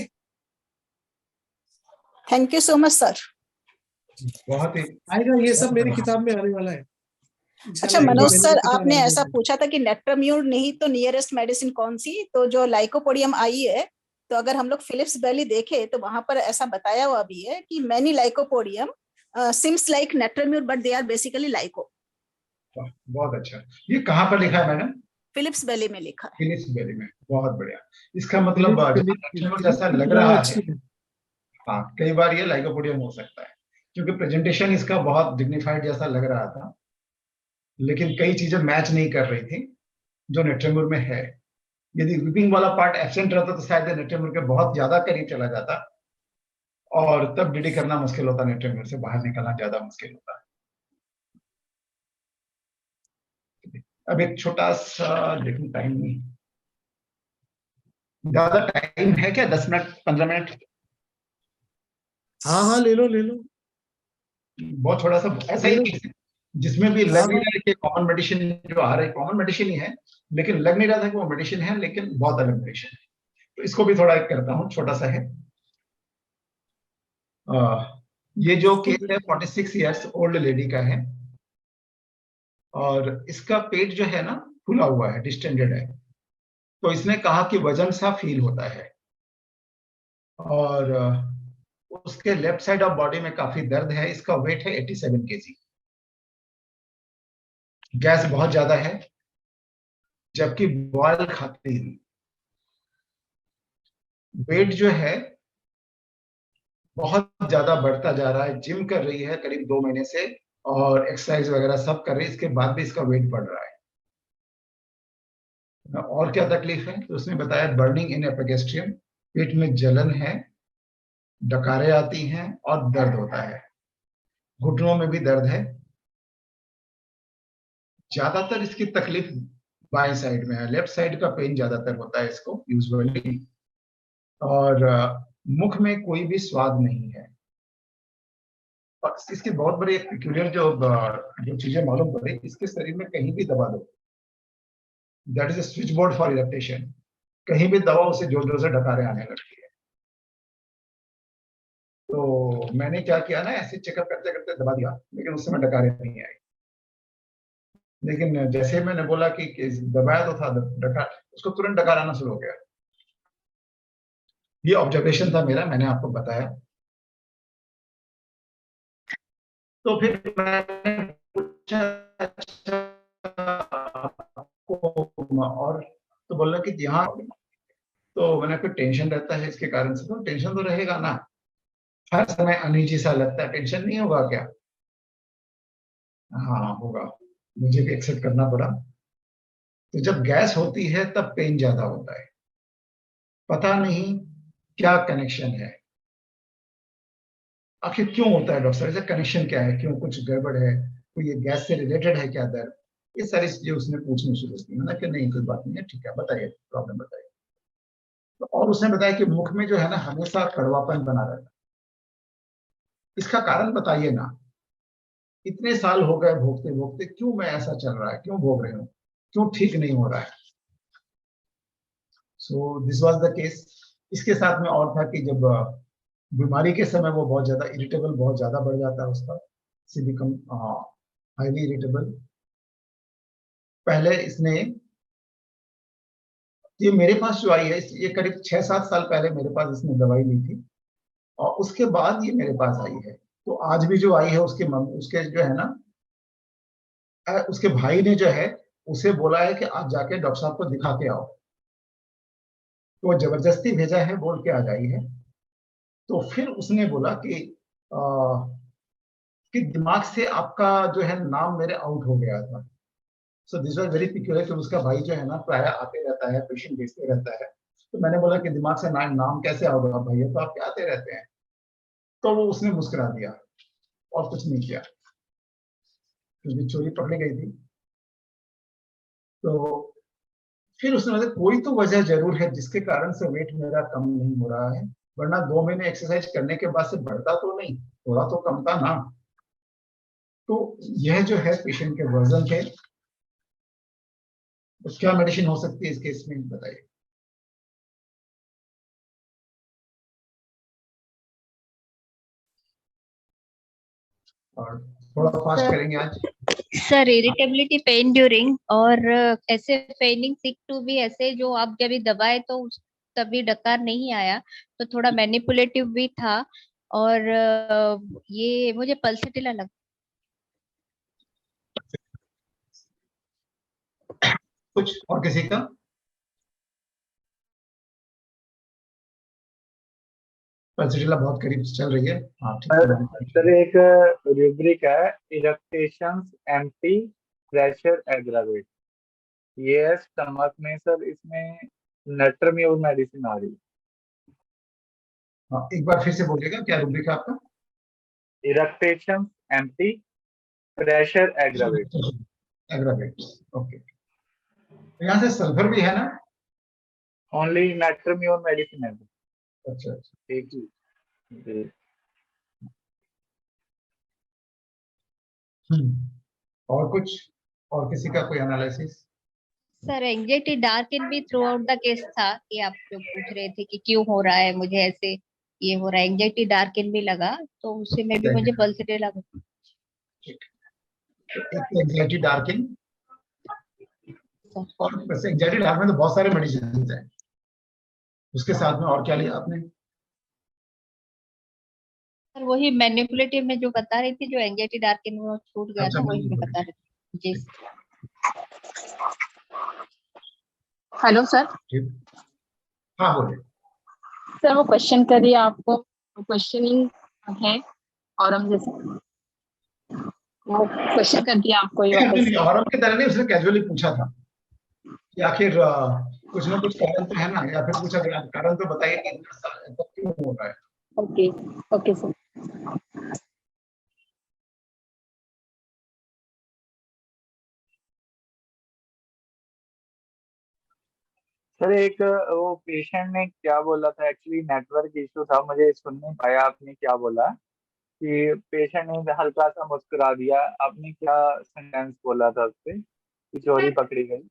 thank you so much sir. बहुत ही आएगा, ये सब मेरी किताब में आने वाला है। अच्छा मनोज सर, आपने ऐसा पूछा था कि नेट्राम्यूर नहीं तो नियरेस्ट मेडिसिन कौन सी, तो जो लाइकोपोडियम आई है, तो अगर हम लोग फिलिप्स वैली देखे तो वहां पर ऐसा बताया हुआ भी है कि many lycopodium seems like natrum mur but they are basically lyco. बहुत अच्छा। ये कहाँ पर लिखा है मैडम? फिलिप्स वैली में लिखा है। फिलिप्स वैली में, बहुत बढ़िया। इसका मतलब नेट्राम्यूर जैसा लग रहा है, हाँ कई बार ये लाइकोपोडियम हो सकता है, क्योंकि प्रेजेंटेशन इसका बहुत डिग्निफाइड जैसा लग रहा था, लेकिन कई चीजें मैच नहीं कर रही थी जो नेट्राम्यूर में है। यदि वीपिंग वाला पार्ट एब्सेंट रहता तो शायद नेट्राम्यूर के बहुत ज्यादा करीब चला जाता, और तब डीडी करना मुश्किल होता, नेट्राम्यूर से बाहर निकलना ज्यादा मुश्किल होता। अब एक छोटा सा देखो, टाइम नहीं, ज्यादा टाइम है क्या? 10 मिनट 15 मिनट? हाँ हाँ ले लो ले लो। बहुत थोड़ा सा ऐसा ही जिसमें भी लग नहीं रहा है कि कॉमन मेडिसिन जो आ रहा है कॉमन मेडिसिन ही है, लेकिन लग नहीं रहा था कि वो मेडिसिन है, लेकिन बहुत अलग मेडिसिन है। तो इसको भी थोड़ा एक करता हूँ, छोटा सा है। ये जो केस है 46 इयर्स ओल्ड लेडी का है, और इसका पेट जो है ना फूला हुआ है, डिस्टेंडेड है। तो इसने कहा कि वजन सा फील होता है, और उसके लेफ्ट साइड ऑफ बॉडी में काफी दर्द है। इसका वेट है 87 केजी। गैस बहुत ज्यादा है, जबकि बॉयल खाती है। वेट जो है बहुत ज्यादा बढ़ता जा रहा है, जिम कर रही है करीब 2 महीने से, और एक्सरसाइज वगैरह सब कर रही है, इसके बाद भी इसका वेट बढ़ रहा है। और क्या तकलीफ है? तो उसने बताया बर्निंग इन एपिगैस्ट्रियम, पेट में जलन है, डकारें आती हैं और दर्द होता है, घुटनों में भी दर्द है। ज्यादातर इसकी तकलीफ बाएं साइड में है, लेफ्ट साइड का पेन ज्यादातर होता है इसको यूजुअली, और मुख में कोई भी स्वाद नहीं है। और इसकी बहुत बड़ी एक peculiar जो चीजें मालूम पड़ी, इसके शरीर में कहीं भी दबा दो, that is a switch board for irritation. कहीं भी दबाओ उसे जोर जोर से डकारें आने लगती है। तो मैंने क्या किया ना, ऐसे चेकअप करते करते दबा दिया, लेकिन उस समय डकारें नहीं आई। लेकिन जैसे मैंने बोला कि दबाया तो था डकार, उसको तुरंत डकार आना शुरू हो गया। ये ऑब्जर्वेशन था मेरा, मैंने आपको बताया। तो फिर मैंने पूछा और, तो बोला कि यहाँ, तो मैंने फिर टेंशन रहता है इसके कारण से। तो टेंशन तो रहेगा ना, हर समय अनईजी सा लगता है, टेंशन नहीं होगा क्या? हाँ होगा, मुझे भी एक्सेप्ट करना पड़ा। तो जब गैस होती है तब पेन ज्यादा होता है, पता नहीं क्या कनेक्शन है, आखिर क्यों होता है डॉक्टर साहब, इसका कनेक्शन क्या है, क्यों कुछ गड़बड़ है, तो ये गैस से रिलेटेड है क्या दर्द? ये सारी चीजें उसने पूछनी शुरू की। मैंने कहा नहीं कोई बात नहीं है, ठीक है बताइए प्रॉब्लम बताइए। तो और उसने बताया कि मुख में जो है ना हमेशा कड़वापन बना रहता है, इसका कारण बताइए ना, इतने साल हो गए भोगते भोगते, क्यों मैं ऐसा चल रहा है, क्यों भोग रहे हूँ, क्यों ठीक नहीं हो रहा है? So this was the case. इसके साथ में और था कि जब बीमारी के समय वो बहुत ज्यादा इरिटेबल, बहुत ज्यादा बढ़ जाता है उसका, सी बिकम हाईली इरिटेबल। पहले इसने, ये मेरे पास जो आई है, ये करीब 6-7 साल पहले मेरे पास इसने दवाई ली थी, और उसके बाद ये मेरे पास आई है। तो आज भी जो आई है उसके जो है ना, उसके भाई ने जो है उसे बोला है कि आप जाके डॉक्टर साहब को दिखा के आओ, तो जबरदस्ती भेजा है, बोल के आ गई है। तो फिर उसने बोला कि दिमाग से आपका जो है नाम मेरे आउट हो गया था। So this was very peculiar कि उसका भाई जो है ना प्राय आते रहता है, पेशेंट भेजते रहता है। तो मैंने बोला कि दिमाग से नाम कैसे आओगे आप भैया, तो आप क्या आते रहते हैं? तो वो उसने मुस्कुरा दिया और कुछ नहीं किया, क्योंकि चोरी पकड़ी गई थी। तो फिर उसने मतलब कोई तो वजह जरूर है जिसके कारण से वेट मेरा कम नहीं हो रहा है, वरना 2 महीने एक्सरसाइज करने के बाद से बढ़ता तो नहीं, थोड़ा तो कम था ना। तो यह जो है पेशेंट के वर्जन थे। तो क्या मेडिसिन हो सकती है इस केस में, बताइए? और थोड़ा फास्ट करेंगे आज। सर इरिटेबिलिटी, पेन ड्यूरिंग, और ऐसे फेनिंग सिक टू भी ऐसे जो आप जब भी दबाए तो तभी डकार नहीं आया, तो थोड़ा मैनिपुलेटिव भी था, और ये मुझे पल्सेटिला लगा। कुछ और किसी का? पल्सेटिला बहुत करीब चल रही है। हाँ ठीक है। सर एक रूब्रिक है, इरेक्टेशंस एम्प्टी, प्रेशर एग्रावेट। ये है स्टमक में सर, इसमें नट्रम्यूर मेडिसिन आ रही है। हाँ, एक बार फिर से बोलिएगा, क्या रूब्रिक है आपका? Eructations empty, pressure aggravate. Aggravate, okay. यहाँ से सल्फर भी है ना? ओनली नट्रम्यूर मेडिसिन है। अच्छा अच्छा। एक ही। और कुछ, और किसी का कोई एनालिसिस? सर एंग्जाइटी डार्कन भी थ्रू आउट द केस था, कि आप जो पूछ रहे थे कि क्यों हो रहा है मुझे ऐसे, ये हो रहा है, एंग्जाइटी डार्कन भी लगा, तो उसी में भी मुझे पल्सेटिला लगा। एक एंग्जाइटी डार्किंग, और वैसे एंग्जाइटी डार्क में तो बहुत सारे मेडिसिन हैं, उसके साथ में और क्या लिया आपने? सर वही मैनिपुलेटिव में जो बता रही थी, जो एंग्जाइटी डार्कन वो छूट गया अच्छा, ना, वही मैं बता रही थी। जी हेलो सर। हाँ बोलिए। सर वो क्वेश्चन करिए, आपको क्वेश्चनिंग है, और हम जैसे वो क्वेश्चन कर दिया आपको ये वापस। और हम की तरह नहीं, उसने कैजुअली पूछा था कि आखिर कुछ ना कुछ कारण तो है ना, या फिर कुछ अगर कारण तो बताइए कि ऐसा क्यों हो रहा है। Okay okay sir. सर एक वो पेशेंट ने क्या बोला था, एक्चुअली नेटवर्क इशू था, मुझे सुन नहीं पाया आपने क्या बोला, कि पेशेंट ने हल्का सा मुस्कुरा दिया। आपने क्या सेंटेंस बोला था उससे कि चोरी पकड़ी गई?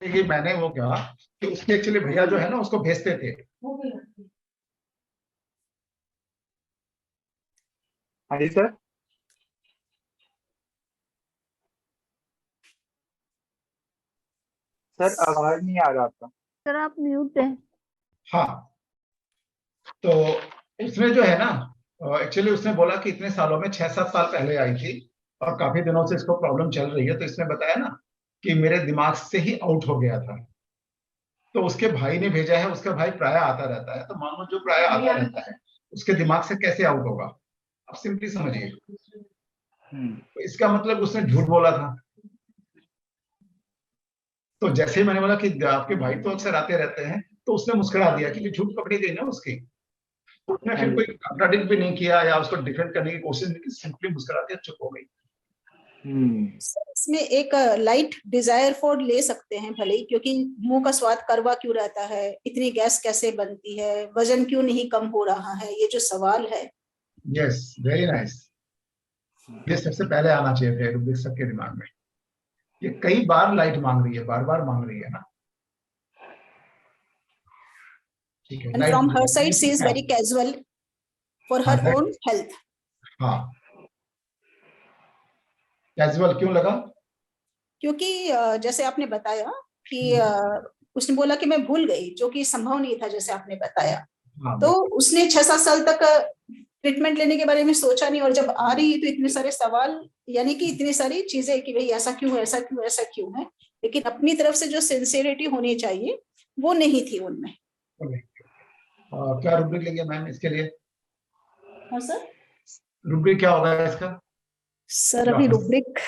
ये मैंने वो कहा कि उसके एक्चुअली भैया जो है ना उसको भेजते थे। हाँ जी सर। सर आवाज नहीं आ रहा आपका। सर आप म्यूट है। हाँ, तो उसने जो है ना, एक्चुअली उसने बोला कि इतने सालों में 6-7 साल पहले आई थी और काफी दिनों से इसको प्रॉब्लम चल रही है, तो इसने बताया ना कि मेरे दिमाग से ही आउट हो गया था। तो उसके भाई ने भेजा है, उसका भाई प्राय आता रहता है, तो मान लो जो प्राय आता रहता है उसके दिमाग से कैसे आउट होगा, आप सिंपली समझिए। तो इसका मतलब उसने झूठ बोला था। तो जैसे ही मैंने बोला कि आपके भाई तो अक्सर आते रहते हैं, तो उसने मुस्कुरा दिया कि झूठ पकड़ी गई ना उसकी। उसने फिर कोई कंट्राडिक्ट भी नहीं किया या उसको डिफेंड करने की कोशिश नहीं की, सिंपली मुस्कुरा दिया, चुप हो गई। इसमें एक लाइट डिजायर फॉर ले सकते हैं भले ही, क्योंकि मुंह का स्वाद कड़वा क्यों रहता है, इतनी गैस कैसे बनती है, वजन क्यों नहीं कम हो रहा है, ये जो सवाल है। Yes, very nice. ये सबसे पहले आना चाहिए थे रुबिक सबके दिमाग में। ये कई बार लाइट मांग रही है, बार बार मांग रही है ना। ठीक है, And from her side she is very casual for her own health. हाँ, कैजुअल क्यों लगा? क्योंकि जैसे आपने बताया कि उसने बोला कि मैं भूल गई, जो कि संभव नहीं था जैसे आपने बताया। तो उसने 6-7 साल तक ट्रीटमेंट लेने के बारे में सोचा नहीं, और जब आ रही है तो इतने सारे सवाल, यानी कि इतनी सारी चीजें कि भाई ऐसा क्यों है, ऐसा क्यों, ऐसा क्यों है, लेकिन अपनी तरफ से जो सिंसियरिटी होनी चाहिए वो नहीं थी उनमें। क्या रूब्रिक लेंगे मैम इसके लिए? हाँ सर। रूब्रिक क्या होगा इसका? सर अभी रूब्रिक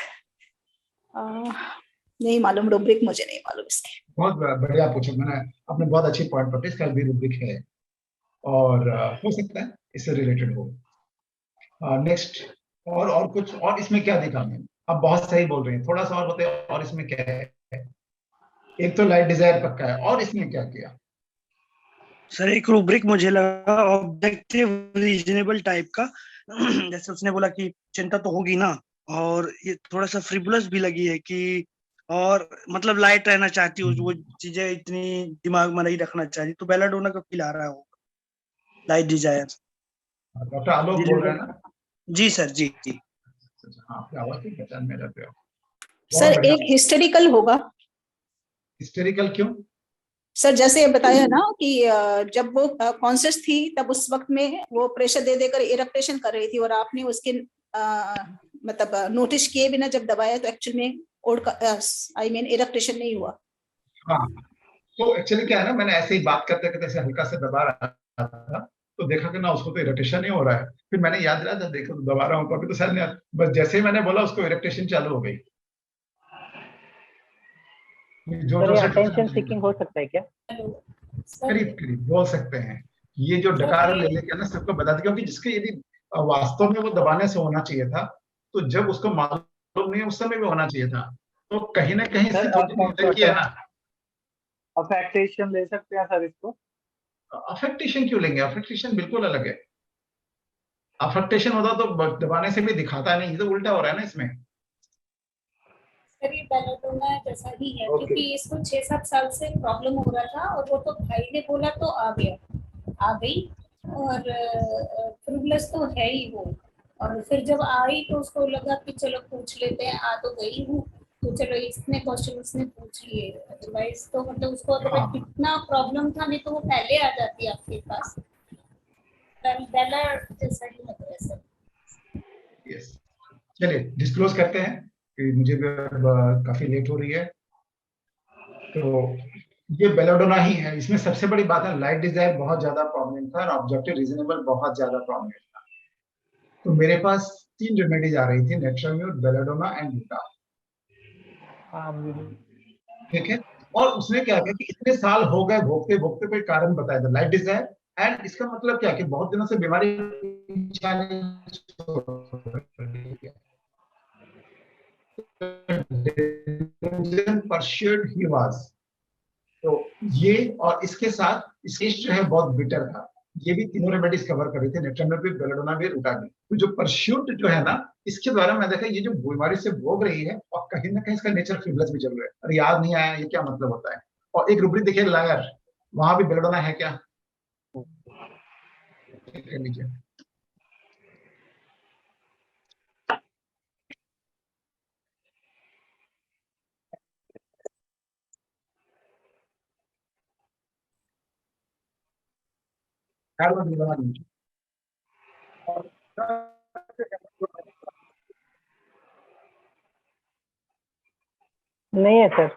नहीं मालूम, रूब्रिक मुझे नहीं मालूम इसके। बहुत बढ़िया पूछा मैंने, आपने बहुत अच्छी पॉइंट पकड़ी। इसका भी रूब्रिक है और हो सकता है इससे रिलेटेड हो। नेक्स्ट, और कुछ, और इसमें क्या दिखा मैंने? आप बहुत सही बोल रहे हैं, थोड़ा सा और बताइए, और इसमें क्या है? एक तो लाइट डिजायर पक्का है, और इसमें क्या किया? सर एक रूब्रिक मुझे लगा ऑब्जेक्टिव रीजनेबल टाइप का। जैसे उसने बोला कि चिंता तो होगी ना, और ये थोड़ा सा फ्रिवुलस भी लगी है कि, और मतलब लाइट रहना चाहती हूँ, वो चीजें इतनी दिमाग में नहीं रखना चाहती, तो बेलाडोना का फील आ रहा है। Light desire. डॉक्टर आलोक बोल रहे हैं ना? जी सर, जी। हाँ, आपकी आवाज की पहचान में रहते हो। सर एक हिस्टेरिकल होगा। हिस्टेरिकल क्यों? सर जैसे ये बताया ना कि जब वो कॉन्शियस थी तब उस वक्त में वो प्रेशर दे देकर इरेक्टेशन कर रही थी और आपने उसके मतलब नोटिस किए बिना जब दबाया तो एक्चुअल में आई मीन इरेक्टेशन नहीं हुआ। हाँ, तो एक्चुअली क्या है ना, मैंने ऐसे ही बात करते करते ऐसे हल्का से दबा रहा था तो देखा कि ना उसको तो इरिटेशन नहीं हो रहा है। फिर मैंने याद दिलाया था, देखो दबा रहा हूँ तो अभी तो शायद नहीं, बस जैसे ही मैंने बोला उसको इरिटेशन चालू हो गई। सर ये अटेंशन सीकिंग हो सकता है क्या? करीब करीब बोल सकते हैं। ये जो डकार ले लेके ना सबको बता दें, क्योंकि जिसके यदि वास्तव में वो दबाने से होना चाहिए था तो जब उसको मालूम नहीं उस समय भी होना चाहिए था, तो कहीं ना कहीं इसकी जो है ना। अफेक्टेशन ले सकते हैं सर इसको? अफेक्टेशन क्यों लेंगे? अफेक्टेशन बिल्कुल अलग है। अफेक्टेशन होता तो दबाने से भी दिखाता नहीं, ये तो उल्टा हो रहा है ना इसमें। सर ये बेलाडोना जैसा ही है क्योंकि इसको 6-7 साल से प्रॉब्लम हो रहा था और वो तो भाई ने बोला तो आ गई और फ्रूबलस तो है ही वो। और फिर जब आई तो उसको लगा कि चलो पूछ लेते हैं, आ तो गई हूँ तो चलो इसने क्वेश्चन उसने पूछ लिए, अदरवाइज तो मतलब उसको अगर कितना प्रॉब्लम था नहीं तो वो पहले आ जाती आपके पास। बेला जैसा ही लग रहा है सर। यस, चलिए डिस्क्लोज करते हैं कि मुझे भी काफी लेट हो रही है। तो ये बेलाडोना ही है। इसमें सबसे बड़ी बात है लाइट डिजायर बहुत ज्यादा प्रॉब्लम था और ऑब्जेक्टिव रीजनेबल बहुत ज्यादा प्रॉब्लम था। तो मेरे पास 3 रेमेडीज आ रही थी, नेट्राम्यूट, बेलाडोना एंड ब्यूटा। ठीक है, और उसने क्या किया कि इतने साल हो गए भोगते भोगते कोई कारण बताया था लाइट डिजायर। एंड इसका मतलब क्या कि बहुत दिनों से बीमारी pursued he was। तो ये और इसके साथ स्टेज जो है बहुत बिटर था। ये भी तीनों रेमेडीज कवर कर रही थी, नेट्राम्यूट भी, बेलाडोना भी, रूटा भी। तो जो परस्यूट जो है ना, इसके द्वारा मैं देखा ये जो बीमारी से भोग रही है और कहीं ना कहीं इसका नेचर फ्रीबलेस भी चल रहा है। और याद नहीं आया ये क्या मतलब होता है। और एक रूब्रिक देखिए लायर, वहां भी बेलाडोना है क्या? लीजिए, नहीं है सर।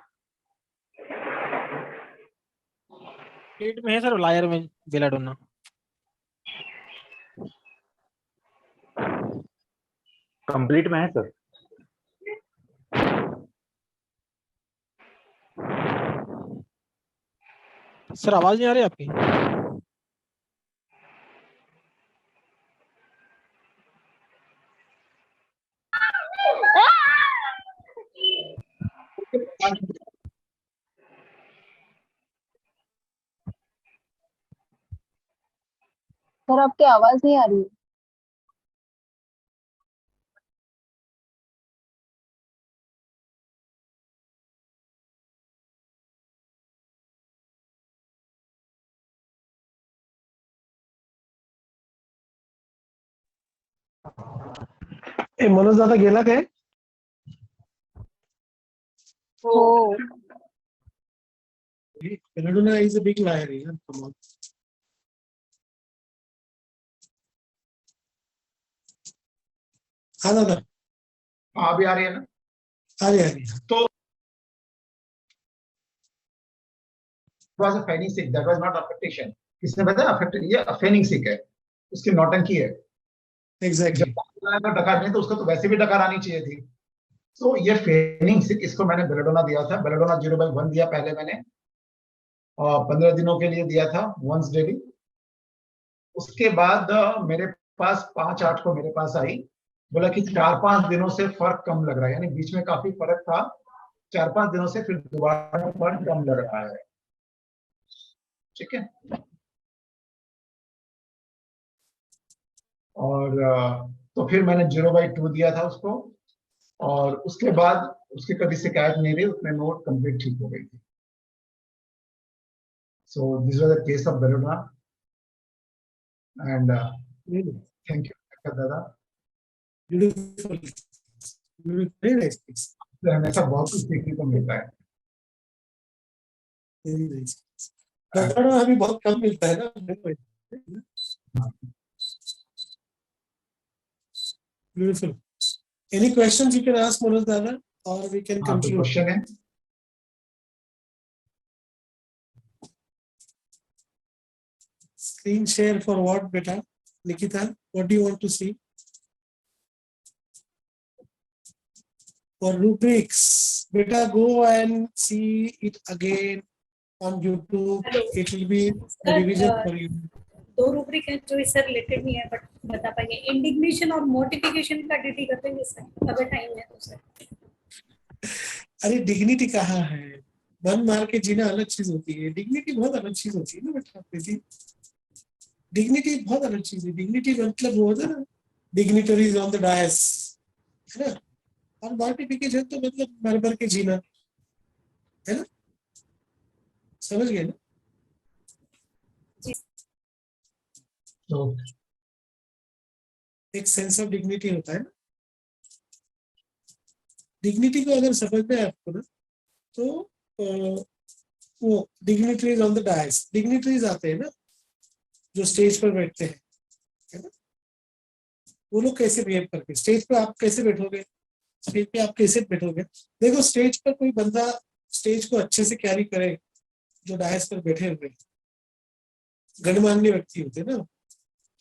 पेट में है सर, लायर में बेलाडोना। कंप्लीट में है सर। सर आवाज नहीं आ रही आपकी? सर आपकी आवाज नहीं आ रही है। मनोज दादा गेला काय? हो belladonna is a big liar. Yeah, come on. हाँ दादा, हाँ अभी आ रही है ना? आ रही। तो was a feigning sick, that was not affectation। किसने बताया affected? ये फेनिंग सिक है, उसकी नौटंकी है। एग्जैक्टली। जब डकार नहीं तो उसको तो वैसे भी डकार आनी चाहिए थी। तो ये फेनिंग सिक, इसको मैंने बेलाडोना दिया था। बेलाडोना 0/1 दिया पहले मैंने, और 15 दिनों के लिए दिया था वंस डेली। उसके बाद मेरे पास 5-8 को मेरे पास आई, बोला कि 4-5 दिनों से फर्क कम लग रहा है, यानी बीच में काफी फर्क था, 4-5 दिनों से फिर दोबारा फर्क कम लग रहा है। ठीक है, और तो फिर मैंने 0/2 दिया था उसको, और उसके बाद उसकी कभी शिकायत नहीं रही, उसमें नोट कंप्लीट ठीक हो गई थी। So this was the case of belladonna. And Really thank you दादा, beautiful, very nice things, तो हमेशा बहुत कुछ सीखने को मिलता है। very nice. कन्नड़ में अभी बहुत कम मिलता है ना। Beautiful. Any questions you can ask Manoj Dada, or we can हाँ, कोई conclude? क्वेश्चन है? Screen share for what, beta? Nikita, what do you want to see? For rubrics, beta, go and see it again on YouTube. Hello. It will be a Sir, revision for you. दो rubric है जो इससे related नहीं है, but बता पाएंगे। Indignation और mortification का ड्यूटी करते हैं सर, अगर टाइम है तो सर। अरे डिग्निटी कहाँ है? मन मार के जीना अलग चीज होती है, डिग्निटी बहुत अलग चीज होती है ना बेटा। डिग्निटी बहुत अलग चीज है। डिग्निटी मतलब वो होता है ना, डिग्निटरीज ऑन द डायस, है ना। और मॉर्टिफिकेशन तो मतलब मर मर के जीना, है ना। समझ गए ना? तो एक सेंस ऑफ डिग्निटी होता है ना। डिग्निटी को अगर समझ में आपको ना, तो वो dignitaries on the dais, dignitaries आते हैं ना जो स्टेज पर बैठते हैं, है ना। वो लोग कैसे बिहेव करते हैं स्टेज पे, आप कैसे बैठोगे स्टेज पे, आप कैसे बैठोगे। देखो स्टेज पर कोई बंदा स्टेज को अच्छे से कैरी करे, जो डायस पर बैठे हुए गणमान्य व्यक्ति होते हैं ना,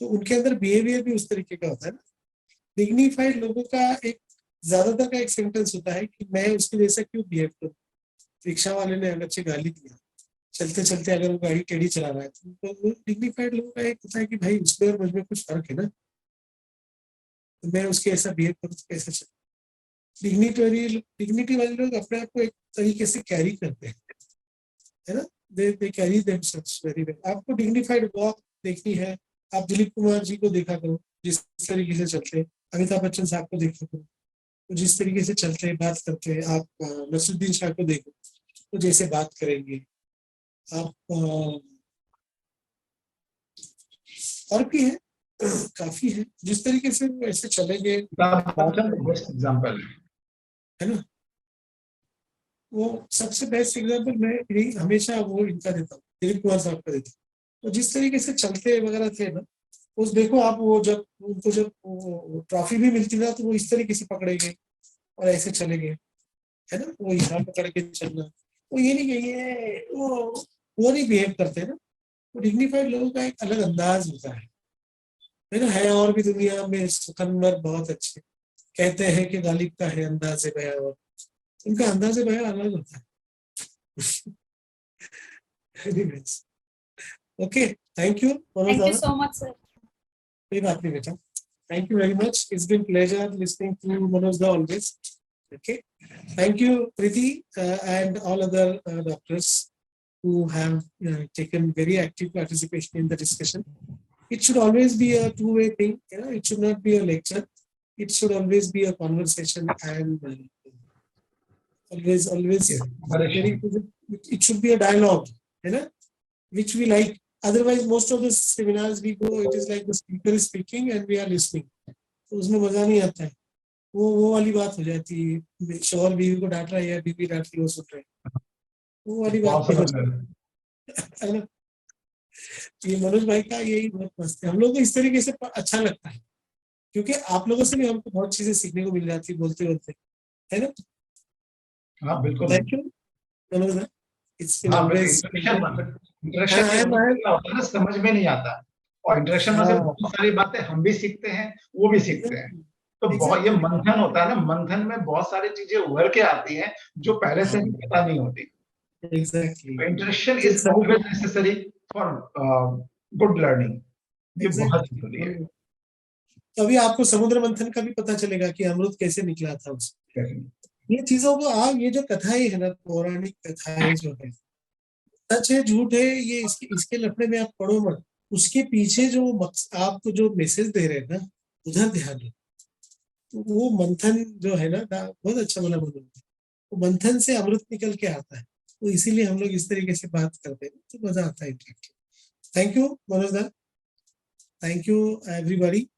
तो उनके अंदर बिहेवियर भी उस तरीके का होता है ना। डिग्निफाइड लोगों का एक ज्यादातर का एक सेंटेंस होता है कि मैं उसके जैसा क्यों बिहेव करूं। रिक्शा वाले ने अलग से गाली दिया, चलते चलते अगर वो गाड़ी टेढ़ी चला रहा है, तो डिग्निफाइड लोगों का एक होता है कि भाई उसमें और मुझमें कुछ फर्क है ना, तो मैं उसके ऐसा बिहेव करूँ तो कैसे चले। डिग्निटी वाले लोग अपने आप को एक तरीके से कैरी करते हैं, है ना। They carry themselves very well. आपको डिग्निफाइड वॉक देखनी है, आप दिलीप कुमार जी को देखा करो जिस तरीके से चलते हैं, अमिताभ बच्चन साहब को देखा करो तो जिस तरीके से चलते हैं बात करते हैं, आप नसरुद्दीन शाह को देखो तो जैसे बात करेंगे आप, और भी है काफी है जिस तरीके से वो ऐसे चलेंगे, बेस्ट एग्जांपल है ना। वो सबसे बेस्ट एग्जांपल मैं यही हमेशा वो इनका देता हूँ, दिलीप कुमार साहब का देता हूँ। तो जिस तरीके से चलते वगैरह थे ना, उस देखो आप, वो जब उनको जब ट्रॉफी भी मिलती ना तो वो इस तरीके से पकड़ेंगे और ऐसे चलेंगे, है ना। वो यहाँ पकड़ के चलना, वो ये नहीं कहिए वो नहीं बिहेव करते ना। तो डिग्निफाइड लोगों का एक अलग अंदाज होता है ना। है और भी दुनिया में सुखनवर बहुत अच्छे, कहते हैं कि गालिब का है अंदाज बयां, और उनका अंदाज बयां अलग होता है। Okay, thank you so much sir. कोई बात नहीं बेटा, thank you very much. It's been pleasure listening to Manoj Da always. Okay, thank you Priti and all other doctors who have taken very active participation in the discussion. It should always be a two-way thing, you know. It should not be a lecture. It should always be a conversation, and always it should be a dialogue, you know, which we like. Otherwise, most of the seminars we go, it is like the speaker is speaking and we are listening. तो उसमें मजा नहीं आता है। वो वाली बात हो जाती है, शोहर बीवी को डांट रहा है या बीवी डांट रही, वो सुन रहे हैं, वो वाली बात है ना। ये मनोज भाई का यही बहुत मस्त है। हम लोग को इस तरीके से अच्छा लगता है, क्योंकि आप लोगों से भी हमको बहुत चीजें सीखने को मिल जाती है बोलते बोलते, है ना। हाँ बिल्कुल, थैंक यू मनोज भाई। इट्स बीन ऑलवेज इंटरेक्शन समझ में नहीं आता, और इंटरेक्शन में से बहुत सारी बातें हम भी सीखते हैं, वो भी सीखते हैं। तो बहुत ये मंथन होता है ना, मंथन में बहुत सारी चीजें उभर के आती हैं जो पहले से भी पता नहीं होती। Exactly. Interaction is always necessary for good learning. ये बहुत जरूरी है। तो अभी आपको समुद्र मंथन का भी पता चलेगा कि अमृत कैसे निकला था उससे। ये चीजों को आप, ये जो कथाएं है ना, पौराणिक कथाएं जो है, सच है झूठ है, ये इसके लफड़े में आप पढ़ो मत। उसके पीछे जो आपको जो मैसेज दे रहे हैं ना, उधर ध्यान दो। तो वो मंथन जो है ना, बहुत अच्छा बना मंथन, वो मंथन से अमृत निकल के आता है। तो इसीलिए हम लोग इस तरीके से बात करते हैं तो मजा आता है। थैंक यू मनोज दा। Thank you, everybody.